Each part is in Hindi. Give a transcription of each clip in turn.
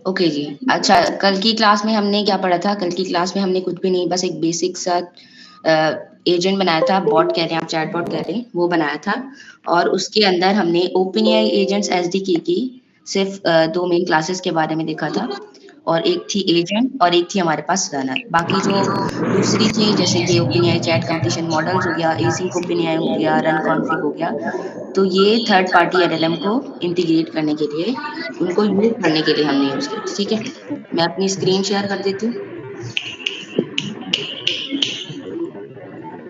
ओके जी। अच्छा, कल की क्लास में हमने क्या पढ़ा था? कल की क्लास में हमने कुछ भी नहीं, बस एक बेसिक सा एजेंट बनाया था, बॉट कह रहे हैं आप, चैट बॉट कह रहे हैं, वो बनाया था। और उसके अंदर हमने ओपन एआई एजेंट्स एसडीके की सिर्फ 2 मेन क्लासेस के बारे में देखा था, और एक थी एजेंट और एक थी हमारे पास रनर। बाकी जो दूसरी थी, जैसे कि open AI chat completion models हो गया, एसिंक ओपन एआई हो गया, रन कॉन्फ़िग हो गया, तो ये थर्ड पार्टी एलएलएम को इंटीग्रेट करने के लिए, उनको यूज़ करने के लिए हमने यूज़ किया। ठीक है? मैं अपनी स्क्रीन शेयर कर देती हूँ।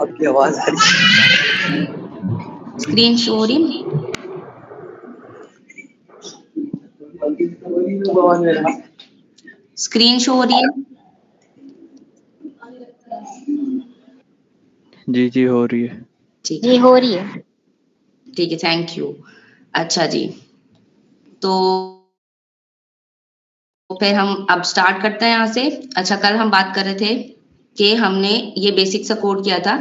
आपकी आवाज आ रही है। स्क्रीन शो हो रही है? स्क्रीन शो हो रही है? जी जी हो रही है। ठीक जी है, हो रही है। ठीक है, थैंक यू। अच्छा जी, तो फिर हम अब स्टार्ट करते हैं यहाँ से। अच्छा, कल हम बात कर रहे थे कि हमने ये बेसिक सा कोड किया था,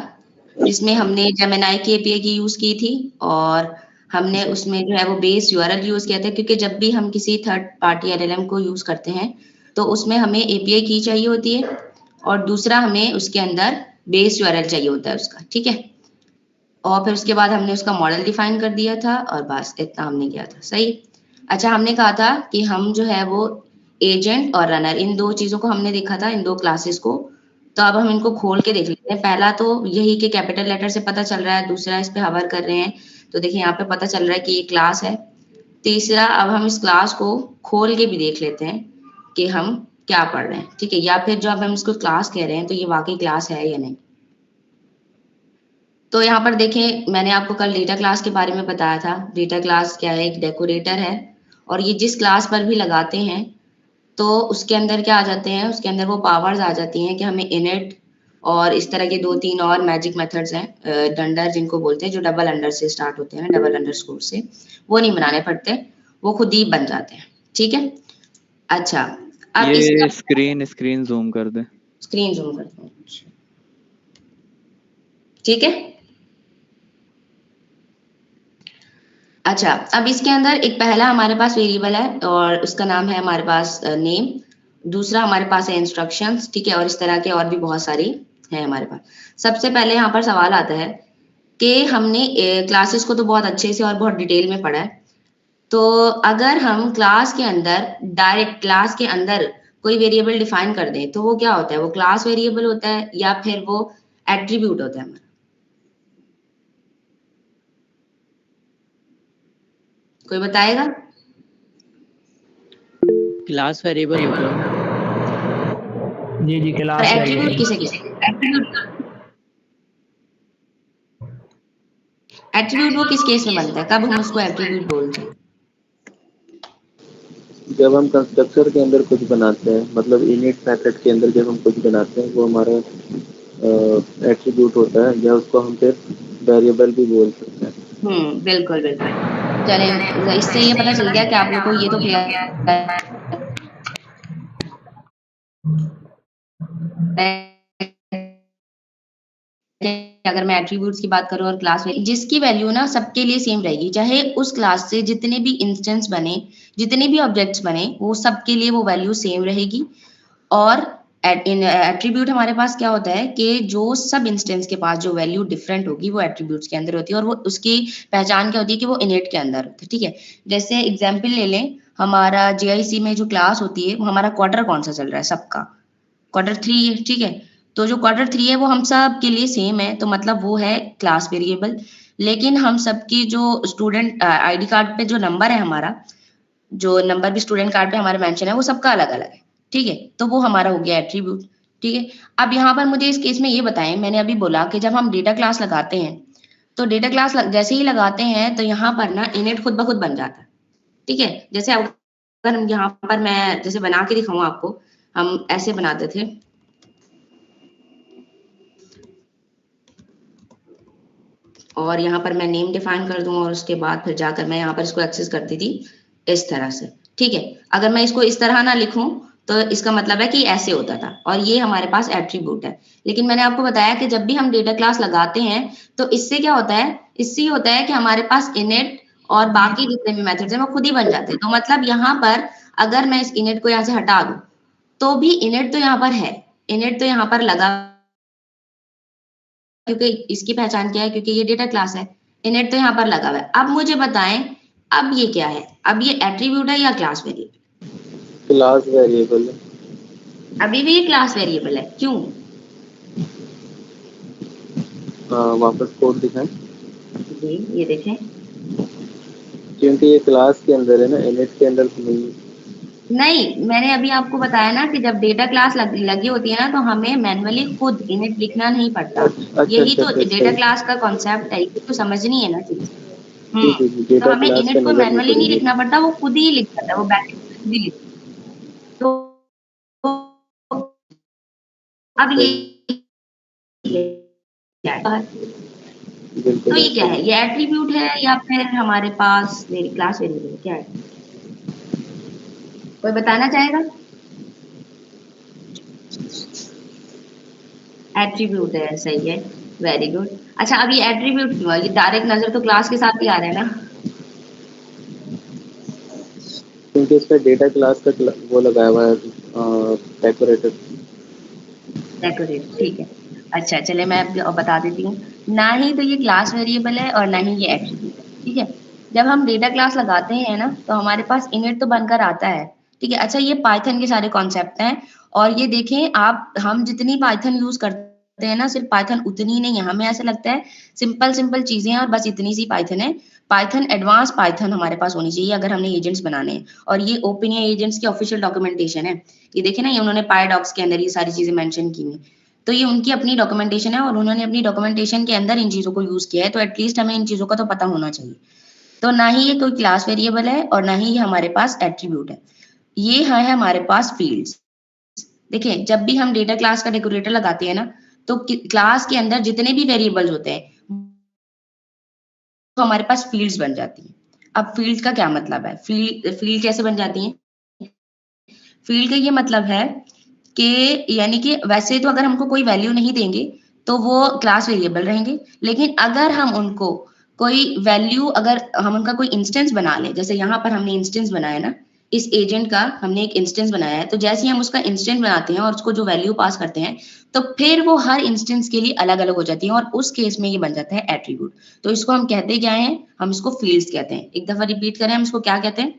जिसमें हमने जेमिनी की एपीआई की यूज़ की थी, और हमने उसमें जो है वो बेस यूआरएल यूज़ किया था, क्योंकि जब भी हम किसी थर्ड पार्टी एलएलएम को यूज़ करते हैं, तो उसमें हमें एपीआई की चाहिए होती है, और दूसरा हमें उसके अंदर बेस यूआरएल चाहिए होता है उसका। ठीक है? और फिर उसके बाद हमने उसका मॉडल डिफाइन कर दिया था, और बस इतना हमने किया था। सही? अच्छा, हमने कहा था कि हम जो है वो एजेंट और रनर, इन 2 चीज़ों को हमने देखा था, इन 2 क्लासेस को। तो अब हम इनको खोल के देख लेते हैं। पहला तो यही कि कैपिटल लेटर से पता चल रहा है, दूसरा इस पे हवर कर रहे हैं, तो देखिए यहाँ पे पता चल रहा है कि ये क्लास है। तीसरा, अब हम इस क्लास को खोल के भी देख लेते हैं कि हम क्या पढ़ रहे हैं। ठीक है? या फिर जो अब हम इसको क्लास कह रहे हैं, तो ये वाक़ई क्लास है या नहीं। तो यहाँ पर देखें, मैंने आपको कल डेटा क्लास के बारे में बताया था। डेटा क्लास क्या है? एक डेकोरेटर है, और ये जिस क्लास पर भी लगाते हैं, तो उसके अंदर क्या आ जाते हैं, उसके अंदर वो पावर्स आ जाती हैं कि हमें इनिट और इस तरह के 2-3 और मैजिक मेथड्स हैं, डंडर जिनको बोलते हैं, जो डबल अंडर से स्टार्ट होते हैं, डबल अंडरस्कोर से, वो नहीं बनाने पड़ते, वो खुद ही बन जाते हैं। ठीक है? अच्छा, अब ये इसका स्क्रीन जूम कर दें। स्क्रीन जूम करते हैं। ठीक है? अच्छा, अब इसके अंदर एक पहला हमारे पास वेरिएबल है, और उसका नाम है हमारे पास नेम। दूसरा हमारे पास है इंस्ट्रक्शंस। ठीक है? और इस तरह के और भी बहुत सारी है हमारे पास। सबसे पहले यहाँ पर सवाल आता है कि हमने क्लासेस को तो बहुत अच्छे से और बहुत डिटेल में पढ़ा है, तो अगर हम क्लास के अंदर, डायरेक्ट क्लास के अंदर कोई वेरिएबल डिफाइन कर दें, तो वो क्या होता है? वो क्लास वेरिएबल होता है, या फिर वो एट्रीब्यूट होता है हमारा? कोई बताएगा? क्लास वेरिएबल होता है। जी जी और क्लास एट्रीब्यूट वेरिएबल। किसे कहते हैं? एट्रीब्यूट वो किस केस में बनता है? कब हम उसको एट्रीब्यूट बोलते हैं? जब हम कंस्ट्रक्टर के अंदर कुछ बनाते हैं, मतलब इनिट मेथड के अंदर जब हम कुछ बनाते हैं, वो हमारा एट्रीब्यूट होता है, या उसको हम फिर वेरिएबल भी बोल सकते हैं। बिल्कुल बिल्कुल। चलें, इससे ये पता चल गया कि आप लोग को ये तो क्लियर अगर मैं एट्रीब्यूट्स की बात करूं और क्लास में, जिसकी वैल्यू ना सबके लिए सेम रहेगी, चाहे उस क्लास से जितने भी इंस्टेंस बने, जितने भी ऑब्जेक्ट्स बने, वो सबके लिए वो वैल्यू सेम रहेगी। और एट्रीब्यूट हमारे पास क्या होता है कि जो सब इंस्टेंस के पास जो वैल्यू डिफरेंट होगी, वो एट्रीब्यूट्स के अंदर होती है, और वो उसकी पहचान क्या होती है कि वो इनिट के अंदर होती है। ठीक है? जैसे एग्जाम्पल ले लें, हमारा जेआईसी में जो क्लास होती है, वो हमारा क्वार्टर कौन सा चल रहा है? सबका क्वार्टर 3 है। ठीक है? तो जो क्वार्टर 3 है वो हम सब के लिए सेम है, तो मतलब वो है क्लास वेरिएबल। लेकिन हम सबकी जो स्टूडेंट आईडी कार्ड पे जो नंबर है हमारा, जो नंबर भी स्टूडेंट कार्ड पे हमारा मेंशन है, वो सबका अलग अलग है। ठीक है? तो वो हमारा हो गया एट्रीब्यूट। ठीक है? अब यहाँ पर मुझे इस केस में ये बताएं, मैंने अभी बोला कि जब हम डेटा क्लास लगाते हैं, तो डेटा क्लास जैसे ही लगाते हैं, तो यहाँ पर ना इनिट खुद ब खुद बन जाता है। ठीक है? जैसे अगर हम यहाँ पर, मैं जैसे बना के दिखाऊं आपको, हम ऐसे बनाते थे, और यहाँ पर मैं नेम डिफाइन कर दूं, और उसके बाद फिर जाकर मैं यहाँ पर इसको एक्सेस करती थी इस तरह से। ठीक है? अगर मैं इसको इस तरह ना लिखूं, तो इसका मतलब है कि ऐसे होता था, और ये हमारे पास एट्रीब्यूट है। लेकिन मैंने आपको बताया कि जब भी हम डेटा क्लास लगाते हैं, तो इससे क्या होता है? इससे ये होता है कि हमारे पास इनिट और बाकी जितने भी मेथड्स हैं वो खुद ही बन जाते हैं। तो मतलब यहाँ पर अगर मैं इस इनिट को यहाँ से हटा दूं तो भी इनिट तो यहाँ पर है, इनिट तो यहाँ पर लगा, क्योंकि इसकी पहचान क्या है, क्योंकि ये डेटा क्लास है, इनिट तो यहाँ पर लगा हुआ है। अब मुझे बताएं अब ये क्या है, अब ये एट्रीब्यूट है या क्लास वेरिएबल? क्लास वेरिएबल है। अभी भी ये क्लास वेरिएबल है, क्यों? वापस कोड दिखाएं। जी ये देखें, क्योंकि ये क्लास के अंदर है ना, इनिट के अंदर तो नहीं है। नहीं मैंने अभी आपको बताया ना कि जब डेटा क्लास लगी होती है ना तो हमें मैन्युअली खुद इनिट लिखना नहीं पड़ता। अच्छा यही तो अच्छा डेटा सही। क्लास का कॉन्सेप्ट है, ये तो समझनी है ना चीज। जी जी जी, तो डेटा हमें क्लास पे इनिट को नजर नहीं मैन्युअली नहीं पड़ेगी। लिखना पड़ता, वो खुद ही लिख जाता है, वो बैकएंड खुद ही लिखता है। तो अब ये क्या है? बिल्कुल तो ये क्या ऐसा है, ही। ये एट्रीब्यूट है या फिर हमारे पास मेरी क्लास वेरिएबल है, क्या है? कोई बताना चाहेगा? एट्रीब्यूट है, सही है, वेरी गुड। अच्छा अब ये एट्रीब्यूट क्यों है? ये डायरेक्ट नजर तो क्लास के साथ ही आ रहा है ना। क्योंकि इसका डेटा क्लास का वो लगाया हुआ है डेकोरेटर। डेकोरेट, ठीक है। अच्छा चले मैं अब बता देती हूँ, ना ही तो ये क्लास वेरिएबल है और ना ही ये एट्रीब्यूट है, ठीक है। जब हम डेटा क्लास लगाते हैं ना तो हमारे पास इनिट तो बनकर आता है, ठीक है। अच्छा ये पाइथन के सारे कॉन्सेप्ट हैं, और ये देखें आप, हम जितनी पाइथन यूज करते हैं ना सिर्फ पाइथन उतनी नहीं है, हमें ऐसा लगता है सिंपल सिंपल चीजें हैं और बस इतनी सी पाइथन है। पाइथन एडवांस पाइथन हमारे पास होनी चाहिए अगर हमने एजेंट्स बनाने हैं, और ये ओपन एजेंट्स की ऑफिशियल डॉक्यूमेंटेशन है। ये देखे ना, ये उन्होंने पायडॉक्स के अंदर ये सारी चीजें मेंशन की हुई, तो ये उनकी अपनी डॉक्यूमेंटेशन है और उन्होंने अपनी डॉक्यूमेंटेशन के अंदर इन चीजों को यूज किया है, तो एटलीस्ट हमें इन चीजों का तो पता होना चाहिए। तो ना ही ये कोई क्लास वेरिएबल है और ना ही ये हमारे पास एट्रीब्यूट है, ये है हमारे पास फील्ड्स। देखिए जब भी हम डेटा क्लास का डेकोरेटर लगाते हैं ना तो क्लास के अंदर जितने भी वेरिएबल्स होते हैं तो हमारे पास फील्ड्स बन जाती हैं। अब फील्ड का क्या मतलब है, फील्ड कैसे बन जाती हैं? फील्ड का ये मतलब है कि यानी कि वैसे तो अगर हमको कोई वैल्यू नहीं देंगे तो वो क्लास वेरिएबल रहेंगे, लेकिन अगर हम उनको कोई वैल्यू, अगर हम उनका कोई इंस्टेंस बना लें, जैसे यहाँ पर हमने इंस्टेंस बनाया ना, इस एजेंट का हमने एक इंस्टेंस बनाया है, तो जैसे ही हम उसका इंस्टेंस बनाते हैं और उसको जो वैल्यू पास करते हैं तो फिर वो हर इंस्टेंस के लिए अलग अलग हो जाती है और उस केस में ये बन जाता है एट्रीब्यूट। तो इसको हम कहते क्या है, हम इसको फील्ड्स कहते हैं। एक दफा रिपीट करें, हम इसको क्या कहते हैं?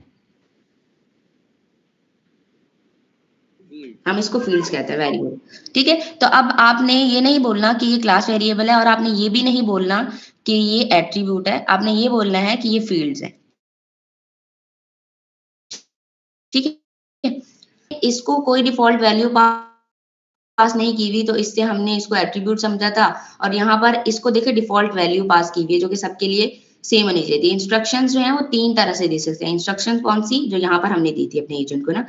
हम इसको फील्ड्स कहते हैं, वेरी गुड, ठीक है। तो अब आपने ये नहीं बोलना कि ये क्लास वेरिएबल है और आपने ये भी नहीं बोलना कि ये एट्रीब्यूट है, आपने ये बोलना है कि ये फील्ड्स है, ठीक है। इसको कोई डिफॉल्ट वैल्यू पास नहीं की हुई तो इससे हमने इसको एट्रीब्यूट समझा था, और यहाँ पर इसको देखे डिफॉल्ट वैल्यू पास की हुई है जो कि सबके लिए सेम होनी चाहिए। इंस्ट्रक्शंस जो है वो तीन तरह से दे सकते हैं। इंस्ट्रक्शंस कौन सी, जो यहाँ पर हमने दी थी अपने एजेंट को ना,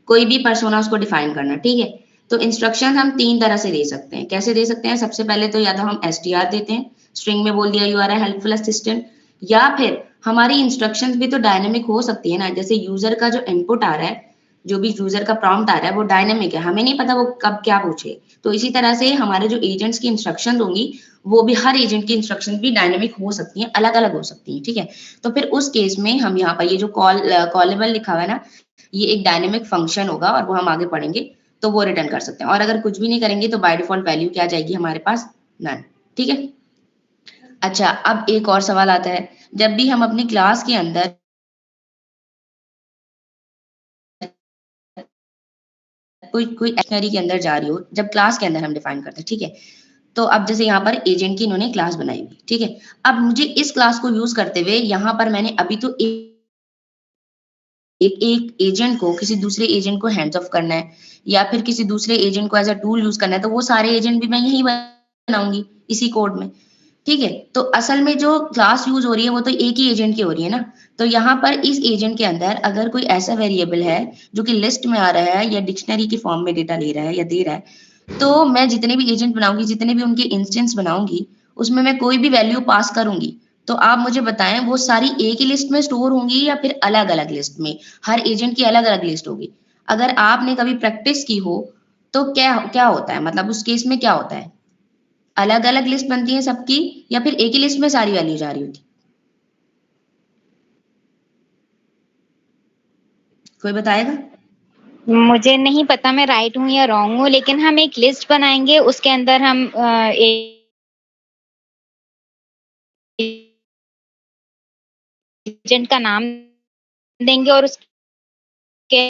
कोई भी पर्सोना उसको डिफाइन करना, ठीक है। तो इंस्ट्रक्शन हम तीन तरह से दे सकते हैं। कैसे दे सकते हैं? सबसे पहले तो या तो हम str देते हैं, स्ट्रिंग में बोल दिया you are a helpful assistant, या फिर हमारी इंस्ट्रक्शंस भी तो डायनेमिक हो सकती है ना, जैसे यूजर का जो इनपुट आ रहा है, जो भी यूजर का प्रॉम्प्ट आ रहा है वो डायनेमिक है, हमें नहीं पता वो कब क्या पूछे। तो इसी तरह से हमारे जो एजेंट्स की इंस्ट्रक्शन होंगी वो भी, हर एजेंट की इंस्ट्रक्शन भी डायनेमिक हो सकती हैं, अलग अलग हो सकती हैं, ठीक है। तो फिर उस केस में हम यहाँ पर ये जो कॉलेबल लिखा हुआ है ना, ये एक डायनेमिक फंक्शन होगा और वो हम आगे पढ़ेंगे, तो वो रिटर्न कर सकते हैं। और अगर कुछ भी नहीं करेंगे तो बाय डिफॉल्ट वैल्यू क्या जाएगी हमारे पास, नन, ठीक है। अच्छा अब एक और सवाल आता है, जब भी हम अपनी क्लास के अंदर कोई डिक्शनरी के अंदर जा रही हो, जब क्लास के अंदर हम डिफाइन करते हैं, ठीक है। तो अब जैसे यहाँ पर एजेंट की इन्होंने क्लास बनाई हुई, ठीक है। अब मुझे इस क्लास को यूज करते हुए यहाँ पर मैंने अभी तो एक एजेंट को किसी दूसरे एजेंट को हैंड्स ऑफ करना है या फिर किसी दूसरे एजेंट को एज अ टूल यूज करना है, तो वो सारे एजेंट भी मैं यही बनाऊंगी इसी कोड में, ठीक है। तो असल में जो क्लास यूज हो रही है वो तो एक ही एजेंट की हो रही है ना। तो यहाँ पर इस एजेंट के अंदर अगर कोई ऐसा वेरिएबल है जो कि लिस्ट में आ रहा है या डिक्शनरी की फॉर्म में डेटा ले रहा है या दे रहा है, तो मैं जितने भी एजेंट बनाऊंगी, जितने भी उनके इंस्टेंस बनाऊंगी, उसमें मैं कोई भी वैल्यू पास करूंगी, तो आप मुझे बताएं वो सारी एक ही लिस्ट में स्टोर होंगी या फिर अलग अलग लिस्ट में, हर एजेंट की अलग अलग लिस्ट होगी। अगर आपने कभी प्रैक्टिस की हो तो क्या क्या होता है, मतलब उस केस में क्या होता है, अलग अलग लिस्ट बनती है सबकी या फिर एक ही लिस्ट में सारी वैल्यू जा रही होती? कोई बताएगा? मुझे नहीं पता मैं राइट हूँ या रॉन्ग हूँ, लेकिन हम एक लिस्ट बनाएँगे, उसके अंदर हम एजेंट का नाम देंगे और उसके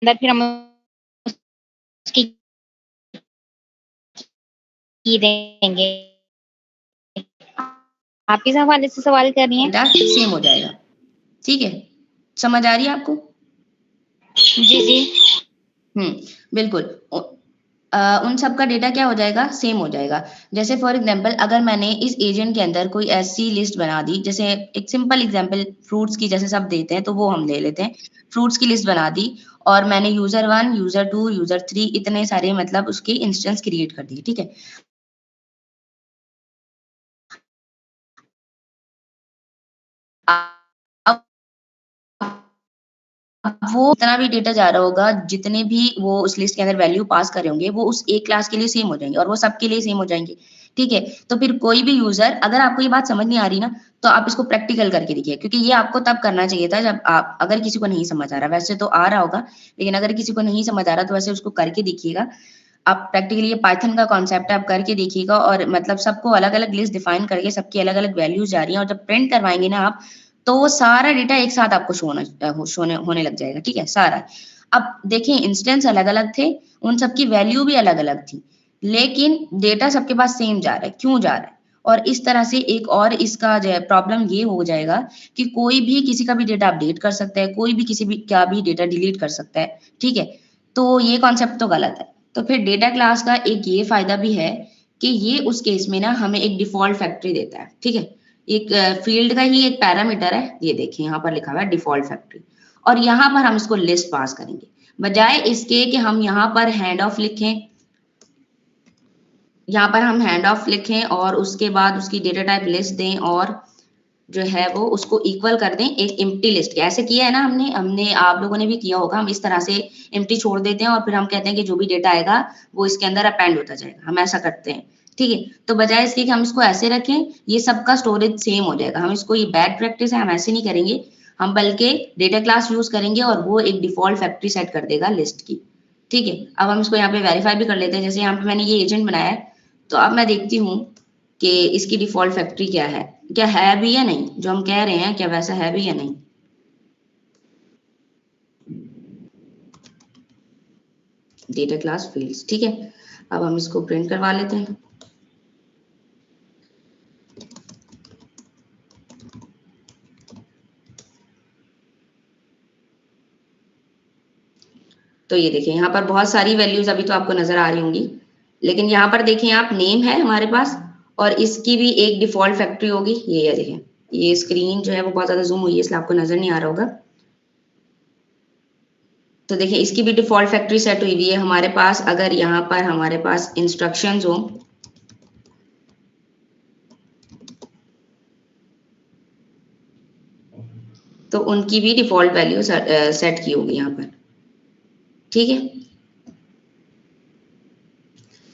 अंदर फिर हम उसकी की देंगे। आप किस हवाले से सवाल कर रही हैं? डेटा सेम हो जाएगा, ठीक है? समझ आ रही है आपको? जी, जी। बिल्कुल। उन सब का डेटा क्या हो जाएगा? सेम हो जाएगा। जैसे फॉर एग्जांपल अगर मैंने इस एजेंट के अंदर कोई ऐसी लिस्ट बना दी, जैसे एक सिंपल एग्जांपल फ्रूट्स की जैसे सब देते हैं, तो वो हम ले लेते हैं। फ्रूट्स की लिस्ट बना दी और मैंने यूजर 1, यूजर 2, यूजर 3 इतने सारे मतलब उसके इंस्टेंस क्रिएट कर दिए, ठीक है? अब वो जितना भी डेटा जा रहा होगा, जितने भी वो उस लिस्ट के अंदर वैल्यू पास कर रहे होंगे, वो उस एक क्लास के लिए सेम हो जाएंगे और वो सबके लिए सेम हो जाएंगे, ठीक है? तो फिर कोई भी यूजर, अगर आपको ये बात समझ नहीं आ रही ना, तो आप इसको प्रैक्टिकल करके देखिए, क्योंकि ये आपको तब करना चाहिए था जब आप, अगर किसी को नहीं समझ आ रहा, वैसे तो आ रहा होगा, लेकिन अगर किसी को नहीं समझ आ रहा तो वैसे उसको करके देखिएगा। आप प्रैक्टिकली, ये पाइथन का कॉन्सेप्ट है, आप करके देखिएगा और मतलब सबको अलग अलग लिस्ट डिफाइन करके सबकी अलग अलग वैल्यूज जा रही हैं, और जब प्रिंट करवाएंगे ना आप, तो वो सारा डेटा एक साथ आपको होने लग जाएगा, ठीक है? सारा। अब देखें, इंस्टेंस अलग अलग थे, उन सबकी वैल्यू भी अलग अलग थी, लेकिन डेटा सबके पास सेम जा रहा है। क्यों जा रहा है? और इस तरह से एक और इसका जो है प्रॉब्लम ये हो जाएगा कि कोई भी किसी का भी डेटा अपडेट कर सकता है, कोई भी किसी भी का भी डेटा डिलीट कर सकता है, ठीक है? तो ये कॉन्सेप्ट तो गलत है। तो फिर डेटा क्लास का एक ये फायदा भी है कि ये उस केस में ना हमें एक डिफॉल्ट फैक्ट्री देता है, ठीक है? एक फील्ड का ही एक पैरामीटर है, ये देखिए यहाँ पर लिखा हुआ है डिफॉल्ट फैक्ट्री, और यहाँ पर हम इसको लिस्ट पास करेंगे, बजाय इसके कि हम यहाँ पर हैंड ऑफ लिखें, यहाँ पर हम हैंड ऑफ लिखें और उसके बाद उसकी डेटा टाइप लिस्ट दें और जो है वो उसको इक्वल कर दें एक एम्प्टी लिस्ट के। ऐसे किया है ना हमने, आप लोगों ने भी किया होगा। हम इस तरह से एम्प्टी छोड़ देते हैं और फिर हम कहते हैं कि जो भी डेटा आएगा वो इसके अंदर अपेंड होता जाएगा, हम ऐसा करते हैं, ठीक है? तो बजाय इसके कि हम इसको ऐसे रखें, ये सबका स्टोरेज सेम हो जाएगा। हम इसको, ये बैड प्रैक्टिस है, हम ऐसे नहीं करेंगे, हम बल्कि डेटा क्लास यूज करेंगे और वो एक डिफॉल्ट फैक्ट्री सेट कर देगा लिस्ट की, ठीक है? अब हम इसको यहाँ पे वेरीफाई भी कर लेते हैं। जैसे यहाँ पे मैंने ये एजेंट बनाया है, तो अब मैं देखती हूँ कि इसकी डिफॉल्ट फैक्ट्री क्या है, क्या है भी या नहीं, जो हम कह रहे हैं क्या वैसा है भी या नहीं। डेटा क्लास फील्ड्स, ठीक है? अब हम इसको प्रिंट करवा लेते हैं। तो ये देखिए यहाँ पर बहुत सारी वैल्यूज अभी तो आपको नजर आ रही होंगी, लेकिन यहाँ पर देखिए आप, नेम है हमारे पास और इसकी भी एक डिफॉल्ट फैक्ट्री होगी। ये देखिए, ये स्क्रीन जो है वो बहुत ज्यादा जूम हुई है इसलिए आपको नजर नहीं आ रहा होगा। तो देखिए इसकी भी डिफॉल्ट फैक्ट्री सेट हुई हुई है हमारे पास। अगर यहाँ पर हमारे पास इंस्ट्रक्शंस हो, तो उनकी भी डिफॉल्ट वैल्यू सेट की होगी यहाँ पर, ठीक है?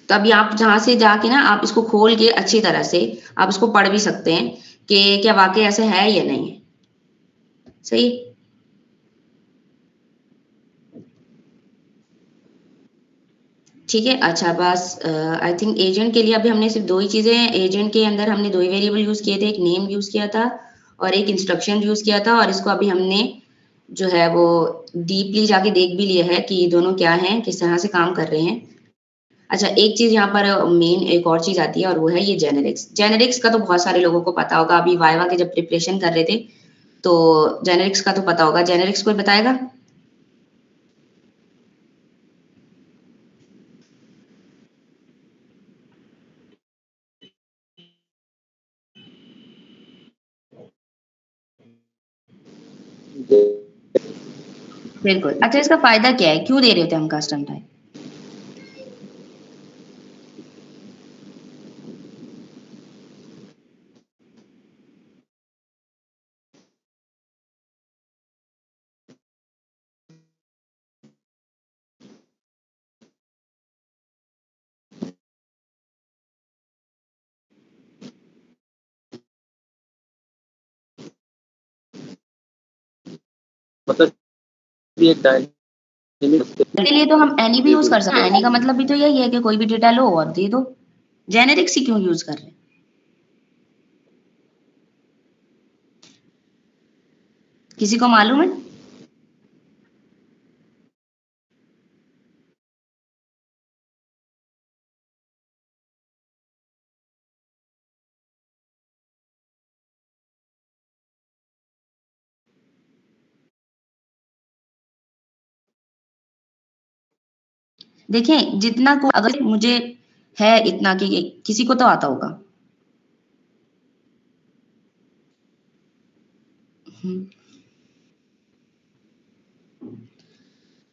तो अभी आप जहां से जाके ना आप इसको खोल के अच्छी तरह से आप इसको पढ़ भी सकते हैं कि क्या वाकई ऐसा है या नहीं है, सही? ठीक है, अच्छा बस आई थिंक एजेंट के लिए अभी हमने सिर्फ दो ही चीजें, एजेंट के अंदर हमने दो ही वेरिएबल यूज किए थे, एक नेम यूज किया था और एक इंस्ट्रक्शन यूज किया था, और इसको अभी हमने जो है वो डीपली जाके देख भी लिया है कि ये दोनों क्या हैं, किस तरह से काम कर रहे हैं। अच्छा, एक चीज यहाँ पर मेन एक और चीज आती है और वो है ये जेनेरिक्स। जेनेरिक्स का तो बहुत सारे लोगों को पता होगा, अभी वाइवा के जब प्रिपरेशन कर रहे थे तो जेनेरिक्स का तो पता होगा। जेनेरिक्स कोई बताएगा? बिल्कुल। अच्छा, इसका फायदा क्या है, क्यों दे रहे होते हैं हम कस्टम टाइप? मतलब ये एक डायनेमिक इसके लिए तो हम एनी भी यूज कर सकते हैं। एनी का मतलब भी तो यही है कि कोई भी डेटा लो और दे दो। जेनेरिक्स ही क्यों यूज कर रहे हैं? किसी को मालूम है? देखें, जितना को अगर मुझे है इतना कि किसी को तो आता होगा।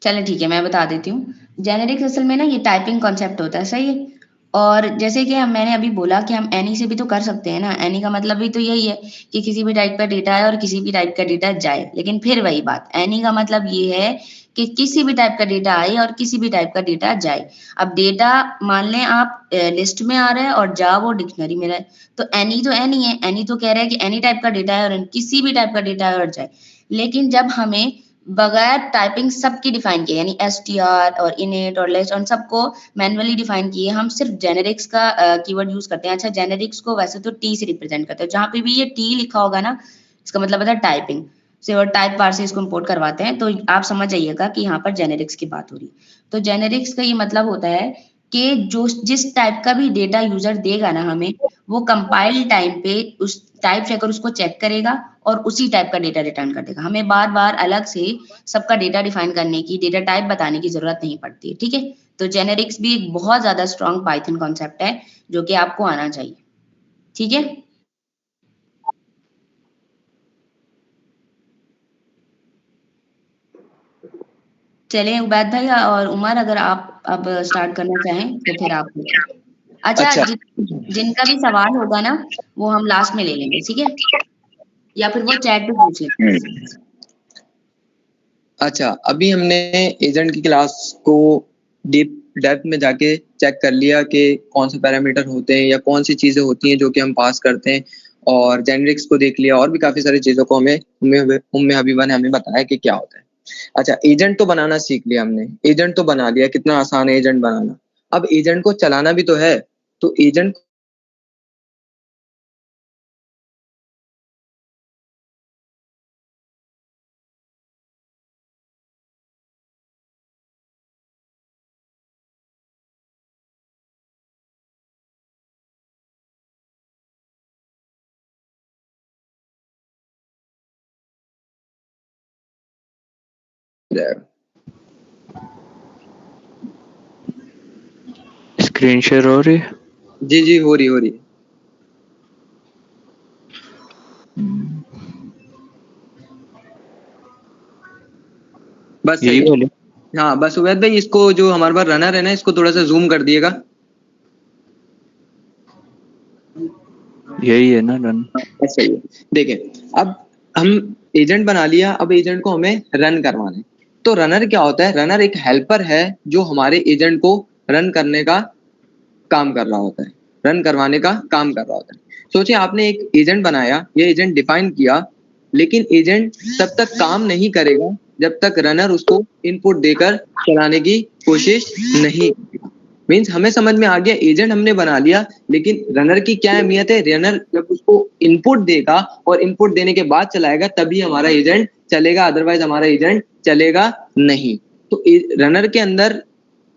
चलें ठीक है, मैं बता देती हूँ। जेनेरिक असल में ना ये टाइपिंग कॉन्सेप्ट होता है, सही है। और जैसे कि मैंने अभी बोला कि हम एनी से भी तो कर सकते हैं ना। एनी का मतलब भी तो यही है कि किसी भी टाइप का डेटा आए और किसी भी टाइप का डेटा जाए। लेकिन फिर वही बात, एनी का मतलब ये है कि किसी भी टाइप का डेटा आए और किसी भी टाइप का डेटा जाए। अब डेटा मान लें आप लिस्ट में आ रहा है और जा वो डिक्शनरी में रहा है, तो एनी है। एनी तो कह रहा है कि एनी टाइप का डेटा है और किसी भी टाइप का डेटा है और जाए। लेकिन जब हमें बगैर टाइपिंग सबकी डिफाइन किए, यानी एसटीआर और इनिट और लिस्ट, उन सबको मैनुअली डिफाइन किए, हम सिर्फ जेनेरिक्स का कीवर्ड यूज करते हैं। अच्छा, जेनेरिक्स को वैसे तो टी से रिप्रेजेंट करते हैं, जहां पे भी ये टी लिखा होगा ना, इसका मतलब होता है टाइपिंग से, और टाइप बार से इसको इंपोर्ट करवाते हैं। तो आप समझ जाइएगा कि यहाँ पर जेनेरिक्स की बात हो रही है। तो जेनेरिक्स का ये मतलब होता है कि जो जिस टाइप का भी डेटा यूजर देगा ना हमें, वो कंपाइल टाइम पे उस टाइप से अगर उसको चेक करेगा और उसी टाइप का डेटा रिटर्न कर देगा। हमें बार बार अलग से सबका डेटा डिफाइन करने की, डेटा टाइप बताने की जरूरत नहीं पड़ती है, ठीक है। तो जेनेरिक्स भी एक बहुत ज्यादा स्ट्रॉन्ग पाइथन कॉन्सेप्ट है जो कि आपको आना चाहिए, ठीक है। चलें उबैद भाई और उमर, अगर आप अब स्टार्ट करना चाहें तो फिर आप। अच्छा, अच्छा जिनका भी सवाल होगा ना, वो हम लास्ट में ले लेंगे, ठीक है, या फिर वो चैट पे पूछ लेंगे। अच्छा, अभी हमने एजेंट की क्लास को डीप डेप्थ में जाके चेक कर लिया कि कौन से पैरामीटर होते हैं या कौन सी चीजें होती हैं जो कि हम पास करते हैं, और जेनेरिक्स को देख लिया, और भी काफी सारी चीजों को हमें उम्मे हबीबा ने हमें बताया कि क्या होता है। अच्छा, एजेंट तो बनाना सीख लिया हमने, एजेंट तो बना लिया, कितना आसान है एजेंट बनाना। अब एजेंट को चलाना भी तो है। तो एजेंट जाएगा। स्क्रीन शेयर हो रही है? जी जी, हो रही है। बस सही यही है। वाली? हाँ बस उवैद भाई, इसको जो हमारे पास रनर है ना, इसको थोड़ा सा जूम कर दिएगा। यही है ना रन? बस सही है। देखें, अब हम एजेंट बना लिया, अब एजेंट को हमें रन करवाना है। तो रनर क्या होता है? रनर एक हेल्पर है जो हमारे एजेंट को रन करने का काम कर रहा होता है, रन करवाने का काम कर रहा होता है। सोचिए, आपने एक एजेंट बनाया, ये एजेंट डिफाइन किया, लेकिन एजेंट तब तक काम नहीं करेगा जब तक रनर उसको इनपुट देकर चलाने की कोशिश नहीं करेगा। मीन्स हमें समझ में आ गया, एजेंट हमने बना लिया, लेकिन रनर की क्या अहमियत है? रनर जब उसको इनपुट देगा और इनपुट देने के बाद चलाएगा, तभी हमारा एजेंट चलेगा, अदरवाइज हमारा एजेंट चलेगा नहीं। तो रनर के अंदर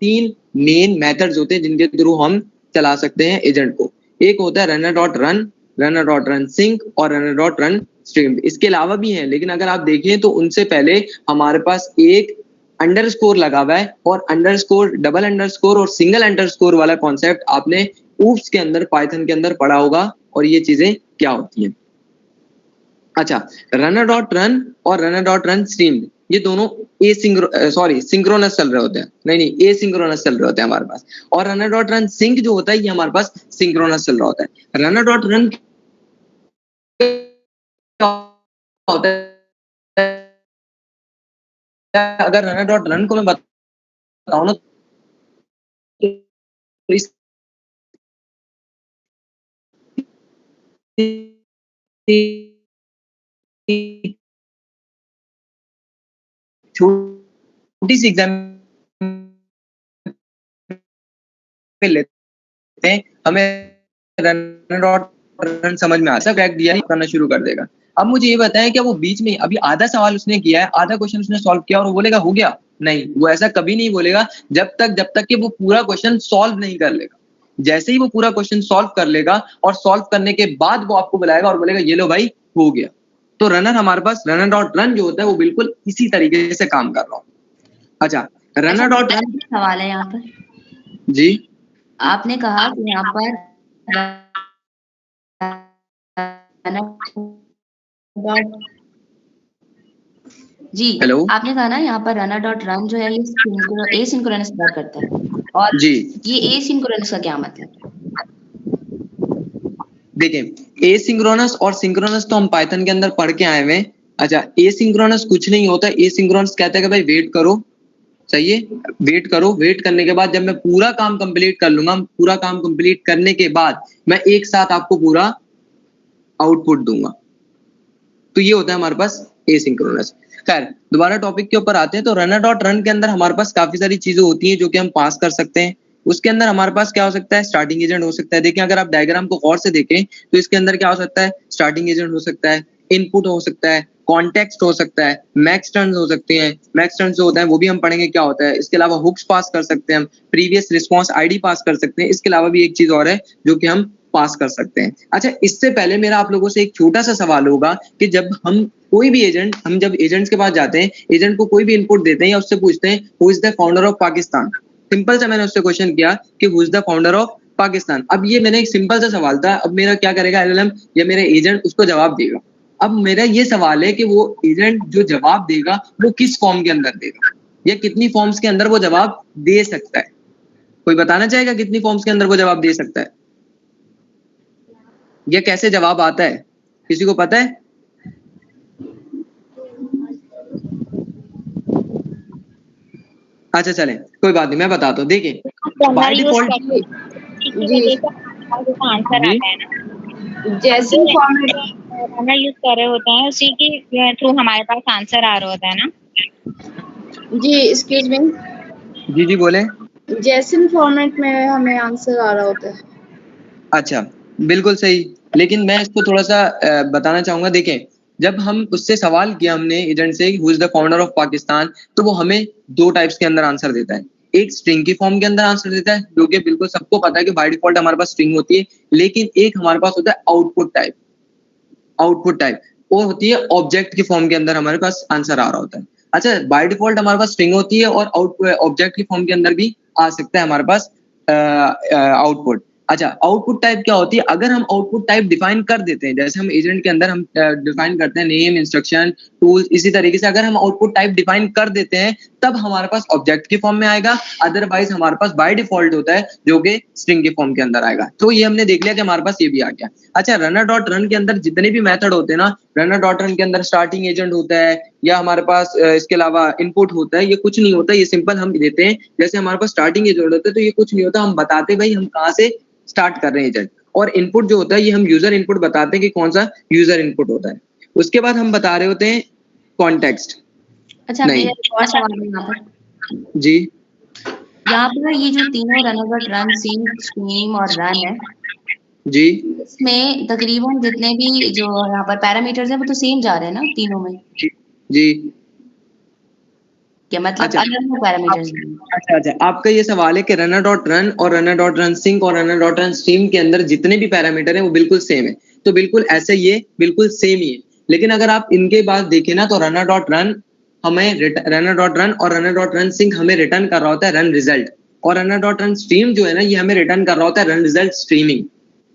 3 मेन मेथड्स होते हैं जिनके थ्रू हम चला सकते हैं एजेंट को। एक होता है runner dot run, runner dot run sync और रनर डॉट रन स्ट्रीम। इसके अलावा भी हैं, लेकिन अगर आप देखें तो उनसे पहले हमारे पास एक अंडरस्कोर लगा हुआ है, और अंडरस्कोर, डबल अंडरस्कोर और सिंगल अंडरस्कोर वाला कॉन्सेप्ट आपने ऊप्स के अंदर, पाइथन के अंदर पढ़ा होगा, और ये चीजें क्या होती हैं। अच्छा, रनर डॉट रन और रनर डॉट रन स्ट्रीम, ये दोनों सिंक्रोनस चल रहे होते हैं, नहीं एसिंक्रोनस चल रहे होते हैं हमारे पास। और रनर डॉट रन सिंक जो होता है, ये हमारे पास सिंक्रोनस चल रहा होता है। रनर डॉट रन होता है, अगर रनर डॉट रन को मैं बताऊं ना, तो इस छोटी सी एग्जाम्पल लेते हैं, हमें रन डॉट रन समझ में आता है, फैक्ट दिया नहीं करना शुरू कर देगा। अब मुझे ये बताएं क्या वो बीच में अभी आधा सवाल उसने किया है, आधा क्वेश्चन उसने सॉल्व किया और वो बोलेगा हो गया? नहीं, वो ऐसा कभी नहीं बोलेगा जब तक कि वो पूरा क्वेश्चन सॉल्व नहीं कर लेगा। जैसे ही वो पूरा क्वेश्चन सॉल्व कर लेगा और सॉल्व करने के बाद वो आपको बुलाएगा और बोलेगा ये लो भाई हो गया। तो रनर हमारे पास रनर डॉट रन जो होता है वो बिल्कुल इसी तरीके से काम कर रहा हूँ। अच्छा, रनर डॉट रन सवाल है यहाँ पर जी, आपने कहा कि यहाँ पर जी हेलो, आपने कहा ना यहाँ पर रनर डॉट रन जो है ये एसिंक्रोनस वर्क करता है और जी ये एसिंक्रोनस का क्या मतलब? देखिए एसिंक्रोनस और सिंक्रोनस तो हम पाइथन के अंदर पढ़ के आए हुए हैं। अच्छा, एसिंक्रोनस कुछ नहीं होता, एसिंक्रोनस कहता है कि भाई वेट करो, सही है, वेट करो, वेट करने के बाद जब मैं पूरा काम कंप्लीट कर लूंगा, पूरा काम कंप्लीट करने के बाद मैं एक साथ आपको पूरा आउटपुट दूंगा। तो ये होता है हमारे पास एसिंक्रोनस। खैर दोबारा टॉपिक के ऊपर आते हैं। तो रनर डॉट रन के अंदर हमारे पास काफी सारी चीजें होती हैं जो कि हम पास कर सकते हैं। उसके अंदर हमारे पास क्या हो सकता है, स्टार्टिंग एजेंट हो सकता है। देखिए अगर आप डायग्राम को गौर से देखें तो इसके अंदर क्या हो सकता है, स्टार्टिंग एजेंट हो सकता है, इनपुट हो सकता है, कॉन्टेक्स्ट हो सकता है, मैक्स टर्न्स हो सकते हैं। मैक्स टर्न्स जो होता है वो भी हम पढ़ेंगे क्या होता है। इसके अलावा हुक्स पास कर सकते हैं हम, प्रीवियस रिस्पॉन्स आईडी पास कर सकते हैं। इसके अलावा भी एक चीज और है जो कि हम पास कर सकते हैं। अच्छा, इससे पहले मेरा आप लोगों से एक छोटा सा सवाल होगा कि जब हम कोई भी एजेंट, हम जब एजेंट्स के पास जाते हैं, एजेंट को कोई भी इनपुट देते हैं या उससे पूछते हैं who is the founder of Pakistan, simple सा मैंने उससे क्वेश्चन किया कि who is the founder of Pakistan. अब ये मैंने एक सिंपल सा सवाल था, अब मेरा क्या करेगा एलएलएम या मेरा एजेंट उसको जवाब देगा। अब मेरा ये सवाल है कि वो एजेंट जो जवाब देगा वो किस फॉर्म के अंदर देगा या कितनी फॉर्म्स के अंदर वो जवाब दे सकता है। कोई बताना चाहेगा कितनी फॉर्म्स के अंदर वो जवाब दे सकता है या कैसे जवाब आता है, किसी को पता है? अच्छा चलें, कोई बात नहीं, मैं बताता हूँ। देखिए बाय डिफॉल्ट आंसर आता है ना, जैसे फॉर्मेट यूज कर रहे होते हैं उसी के थ्रू हमारे पास आंसर आ रहा होता है ना। जी एक्सक्यूज मी, जी बोले। जैसन फॉर्मेट में हमें आंसर आ रहा होता है। अच्छा बिल्कुल सही, लेकिन मैं इसको थोड़ा सा बताना चाहूंगा। देखें जब हम उससे सवाल किया हमने एजेंट से who is the founder of Pakistan, तो वो हमें दो टाइप्स के अंदर आंसर देता है। एक स्ट्रिंग की फॉर्म के अंदर आंसर देता है जो कि बिल्कुल सबको पता है कि बाय डिफॉल्ट हमारे पास स्ट्रिंग होती है, लेकिन एक हमारे पास होता है आउटपुट टाइप। आउटपुट टाइप वो होती है ऑब्जेक्ट की फॉर्म के अंदर हमारे पास आंसर आ रहा होता है। अच्छा, बाय डिफॉल्ट हमारे पास स्ट्रिंग होती है और ऑब्जेक्ट की फॉर्म के अंदर भी आ सकता है हमारे पास आउटपुट। अच्छा, आउटपुट टाइप क्या होती है, अगर हम आउटपुट टाइप डिफाइन कर देते हैं, जैसे हम एजेंट के अंदर हम डिफाइन करते हैं नेम, इंस्ट्रक्शन, टूल्स, इसी तरीके से अगर हम आउटपुट टाइप डिफाइन कर देते हैं तब हमारे पास ऑब्जेक्ट की फॉर्म में आएगा, अदरवाइज हमारे पास बाय डिफॉल्ट होता है जो कि स्ट्रिंग की फॉर्म के अंदर आएगा। तो ये हमने देख लिया कि हमारे पास ये भी आ गया। अच्छा, रनर डॉट रन के अंदर जितने भी मेथड होते हैं ना, रनर डॉट रन के अंदर स्टार्टिंग एजेंट होता है या हमारे पास इसके अलावा इनपुट होता है, ये कुछ नहीं होता, ये सिंपल हम देते हैं। जैसे हमारे पास स्टार्टिंग एजेंट होता है तो ये कुछ नहीं होता, हम बताते भाई हम कहाँ से स्टार्ट कर रहे हैं एजेंट, और इनपुट जो होता है ये हम यूजर इनपुट बताते हैं कि कौन सा यूजर इनपुट होता है। उसके बाद हम बता रहे होते हैं कॉन्टेक्स्ट। अच्छा, मेरा एक और सवाल है यहाँ पर जी, यहाँ पर ये जो तीनों runner dot run, sync, stream और रन है जी, इसमें तकरीबन जितने भी जो यहाँ पर पैरामीटर्स हैं वो तो सेम जा रहे हैं ना तीनों में, जी। क्या मतलब अच्छा, अलग पैरामीटर्स? अच्छा, आपका ये सवाल है कि रनर डॉट रन और रनर डॉट रन सिंक और रनर डॉट रन स्ट्रीम के अंदर जितने भी पैरामीटर हैं वो बिल्कुल सेम है। तो बिल्कुल ऐसे ये बिल्कुल सेम ही है, लेकिन अगर आप इनके बाद देखें ना तो रनर डॉट रन हमें रनर डॉट रन और रनर डॉट रन सिंक हमें रिटर्न कर रहा होता है रन रिजल्ट, और रनर डॉट रन स्ट्रीम जो है ना ये हमें रिटर्न कर रहा होता है रन रिजल्ट स्ट्रीमिंग,